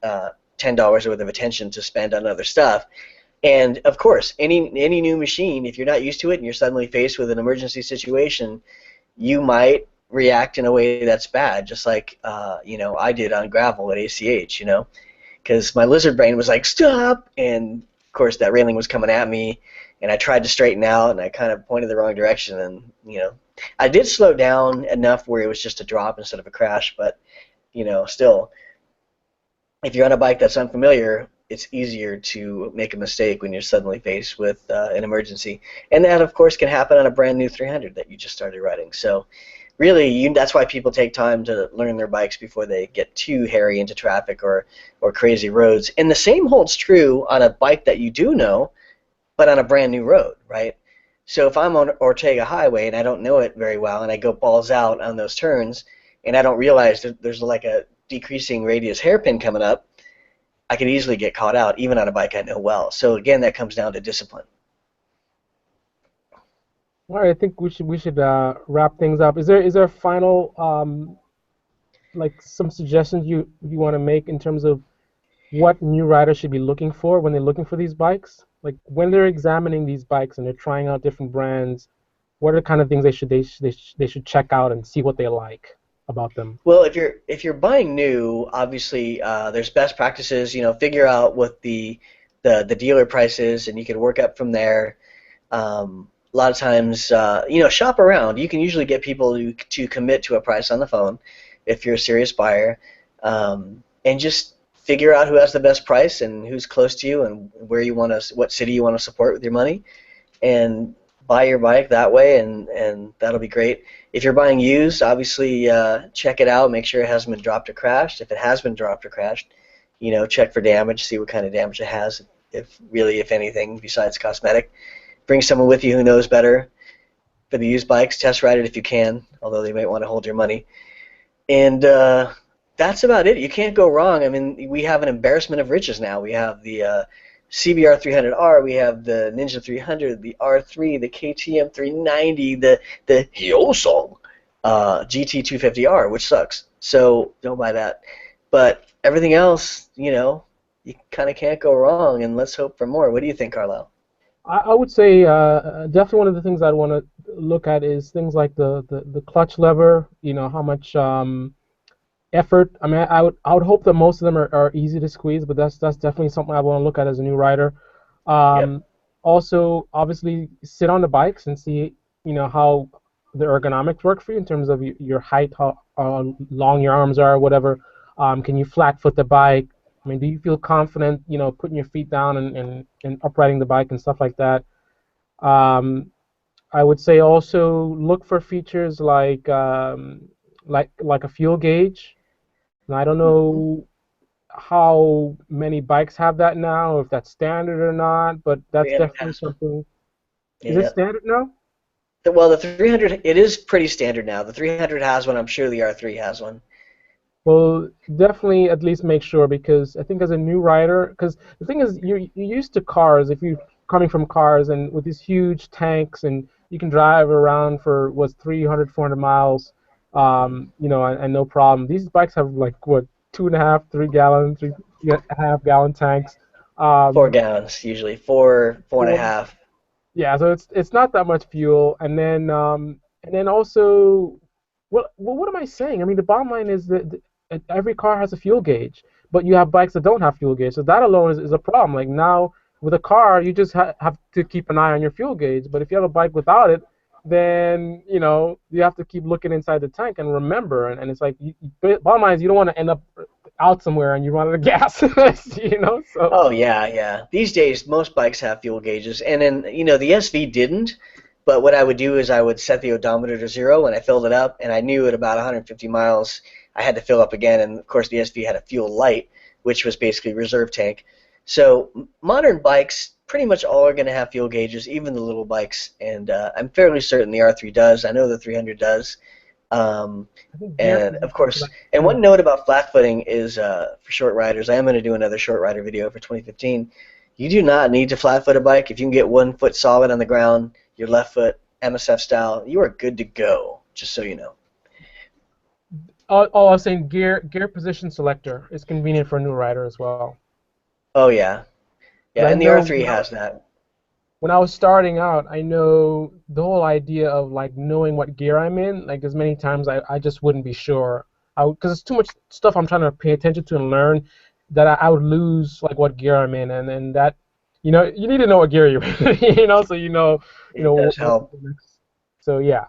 $10 worth of attention to spend on other stuff. And of course, any new machine, if you're not used to it and you're suddenly faced with an emergency situation, you might react in a way that's bad, just like I did on gravel at ACH. Because my lizard brain was like, stop! And of course, that railing was coming at me, and I tried to straighten out, and I kind of pointed the wrong direction, and I did slow down enough where it was just a drop instead of a crash, but still, if you're on a bike that's unfamiliar, it's easier to make a mistake when you're suddenly faced with an emergency, and that of course can happen on a brand new 300 that you just started riding. So really, that's why people take time to learn their bikes before they get too hairy into traffic or crazy roads. And the same holds true on a bike that you do know, but on a brand new road, right? So if I'm on Ortega Highway and I don't know it very well, and I go balls out on those turns, and I don't realize that there's like a decreasing radius hairpin coming up, I could easily get caught out, even on a bike I know well. So again, that comes down to discipline. All right, I think we should wrap things up. Is there a final like some suggestions you want to make in terms of what new riders should be looking for when they're looking for these bikes? Like when they're examining these bikes and they're trying out different brands, what are the kind of things they should check out and see what they like about them? Well, if you're buying new, obviously there's best practices. Figure out what the dealer price is, and you can work up from there. a lot of times, shop around. You can usually get people to commit to a price on the phone if you're a serious buyer, and just figure out who has the best price and who's close to you and where you want to, what city you want to support with your money, and buy your bike that way, and that'll be great. If you're buying used, obviously check it out, make sure it hasn't been dropped or crashed. If it has been dropped or crashed, check for damage, see what kind of damage it has, if anything, besides cosmetic. Bring someone with you who knows better for the used bikes. Test ride it if you can, although they might want to hold your money. And that's about it. You can't go wrong. I mean, we have an embarrassment of riches now. We have the CBR 300R, we have the Ninja 300, the R3, the KTM 390, the Hyosung GT 250R, which sucks. So don't buy that. But everything else, you kind of can't go wrong, and let's hope for more. What do you think, Carlyle? I would say definitely one of the things I'd want to look at is things like the clutch lever. How much effort. I mean, I would hope that most of them are easy to squeeze, but that's definitely something I want to look at as a new rider. Yep. Also, obviously, sit on the bikes and see how the ergonomics work for you in terms of your height, how long your arms are, whatever. Can you flat foot the bike? I mean, do you feel confident, putting your feet down and uprighting the bike and stuff like that? I would say also look for features like a fuel gauge. And I don't Mm-hmm. know how many bikes have that now, if that's standard or not, but that's 300 definitely has one. something. Is it Yeah. standard now? Well, the 300, it is pretty standard now. The 300 has one. I'm sure the R3 has one. Well, definitely at least make sure because I think as a new rider, because the thing is you're used to cars. If you're coming from cars and with these huge tanks and you can drive around for what's 300, 400 miles, and no problem. These bikes have like what 2.5, 3 gallon, 3.5 gallon tanks. Um, 4 gallons usually. Four and a half. Yeah, so it's not that much fuel, and then also, well, what am I saying? I mean, the bottom line is that every car has a fuel gauge, but you have bikes that don't have fuel gauge, so that alone is a problem. Like now with a car, you just have to keep an eye on your fuel gauge, but if you have a bike without it, then you have to keep looking inside the tank and remember, and it's like bottom line is you don't want to end up out somewhere and you run out of gas, so. Oh yeah, yeah. These days, most bikes have fuel gauges, and then the SV didn't. But what I would do is I would set the odometer to 0 when I filled it up, and I knew at about 150 miles I had to fill up again. And of course, the SV had a fuel light, which was basically reserve tank. So modern bikes, pretty much all are going to have fuel gauges, even the little bikes. And I'm fairly certain the R3 does. I know the 300 does. Um, I think gear and of position course, select. and one note about flat footing is for short riders. I am going to do another short rider video for 2015. You do not need to flat foot a bike. If you can get 1 foot solid on the ground, your left foot MSF style, you are good to go. Just so you know. I was saying gear position selector is convenient for a new rider as well. Oh yeah, yeah, Because I and the know R3 has that. when I was starting out, I know the whole idea of like knowing what gear I'm in. Like there's many times I just wouldn't be sure. Because it's too much stuff I'm trying to pay attention to and learn that I would lose like what gear I'm in, and that you need to know what gear you're in, so It does what to help. do next. So yeah.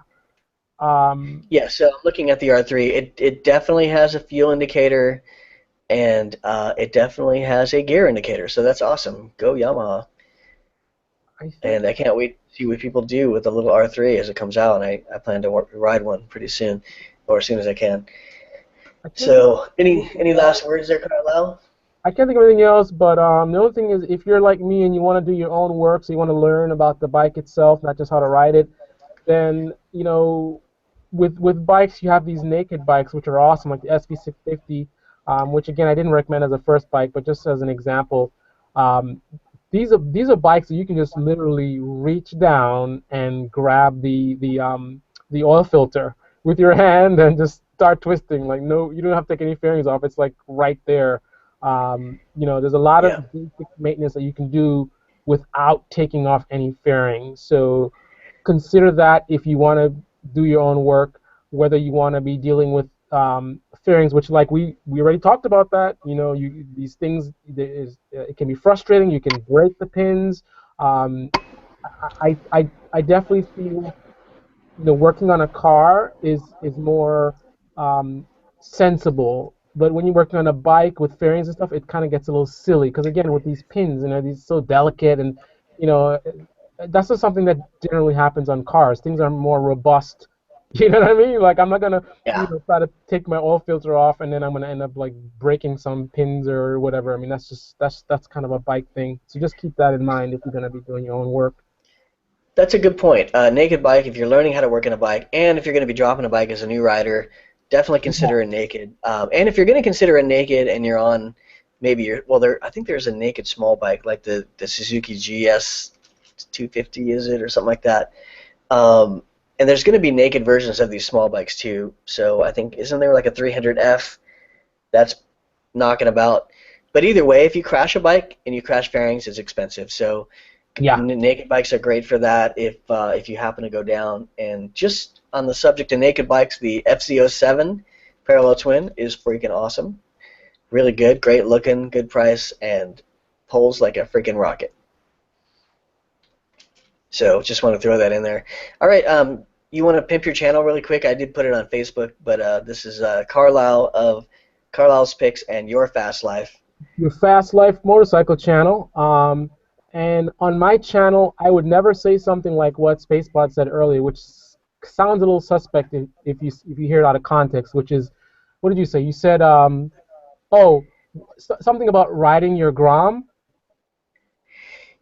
Um, Yeah, so I'm looking at the R3. It definitely has a fuel indicator, and it definitely has a gear indicator. So that's awesome. Go Yamaha. I think And I can't wait to see what people do with the little R3 as it comes out. And I plan to ride one pretty soon, or as soon as I can. I can't think So, any last words there, Carlisle? I can't think of anything else, but the only thing is if you're like me and you want to do your own work, so you want to learn about the bike itself, not just how to ride it, then with bikes you have these naked bikes which are awesome, like the SV650, which again I didn't recommend as a first bike, but just as an example. Um, these are bikes that you can just literally reach down and grab the oil filter with your hand and just start twisting. Like no, you don't have to take any fairings off. It's like right there. There's a lot Yeah. of basic maintenance that you can do without taking off any fairings. So consider that if you want to do your own work, whether you want to be dealing with fairings, which like we already talked about that. These things it can be frustrating. You can break the pins. Um, I definitely feel working on a car is more um, sensible. But when you're working on a bike with fairings and stuff, it kind of gets a little silly because again, with these pins, these so delicate, and you know, that's just something that generally happens on cars. Things are more robust. You know what I mean? Like I'm not gonna, Yeah. try to take my oil filter off and then I'm gonna end up like breaking some pins or whatever. I mean, that's kind of a bike thing. So just keep that in mind if you're gonna be doing your own work. That's a good point. Naked bike, if you're learning how to work on a bike, and if you're going to be dropping a bike as a new rider, definitely consider a naked. And if you're going to consider a naked and you're on maybe I think there's a naked small bike like the Suzuki GS 250, is it, or something like that. Um, and there's going to be naked versions of these small bikes too. So I think, isn't there like a 300F that's knocking about? But either way, if you crash a bike and you crash fairings, it's expensive. So Yeah. naked bikes are great for that if you happen to go down. And just on the subject of naked bikes, the FZ07 parallel twin is freaking awesome. Really good, great looking, good price, and pulls like a freaking rocket. So just want to throw that in there. All right, you want to pimp your channel really quick? I did put it on Facebook, but this is Carlyle of Carlyle's Picks and Your Fast Life. Your Fast Life Motorcycle channel. And on my channel, I would never say something like what Spacebot said earlier, which sounds a little suspect if you hear it out of context. Which is, what did you say? You said, oh, something about riding your Grom.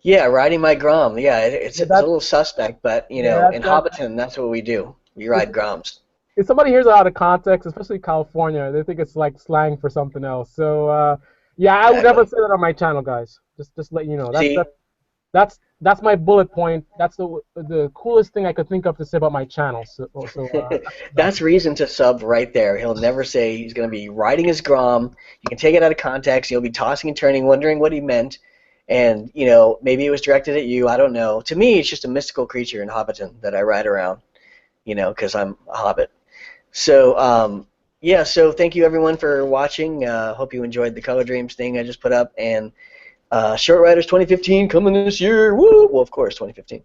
Yeah, riding my Grom. Yeah, it's Yeah, it's a little suspect, but yeah, in that Hobbiton, that's what we do. We if, ride Groms. if somebody hears it out of context, especially California, they think it's like slang for something else. So yeah, I would never Exactly. say that on my channel, guys. Just let you know. See, That's my bullet point. That's the coolest thing I could think of to say about my channel. that's reason to sub right there. He'll never say he's going to be riding his Grom. You can take it out of context. You'll be tossing and turning, wondering what he meant. And, maybe it was directed at you. I don't know. To me, it's just a mystical creature in Hobbiton that I ride around, because I'm a hobbit. So, yeah, so thank you everyone for watching. Hope you enjoyed the Color Dreams thing I just put up. And Short Riders 2015 coming this year. Woo! Well, of course, 2015.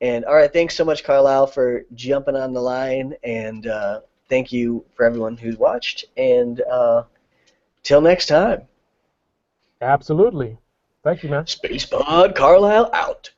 And all right, thanks so much, Carlisle, for jumping on the line. And thank you for everyone who's watched. And till next time, Absolutely. Thank you, man. Space Pod Carlisle out.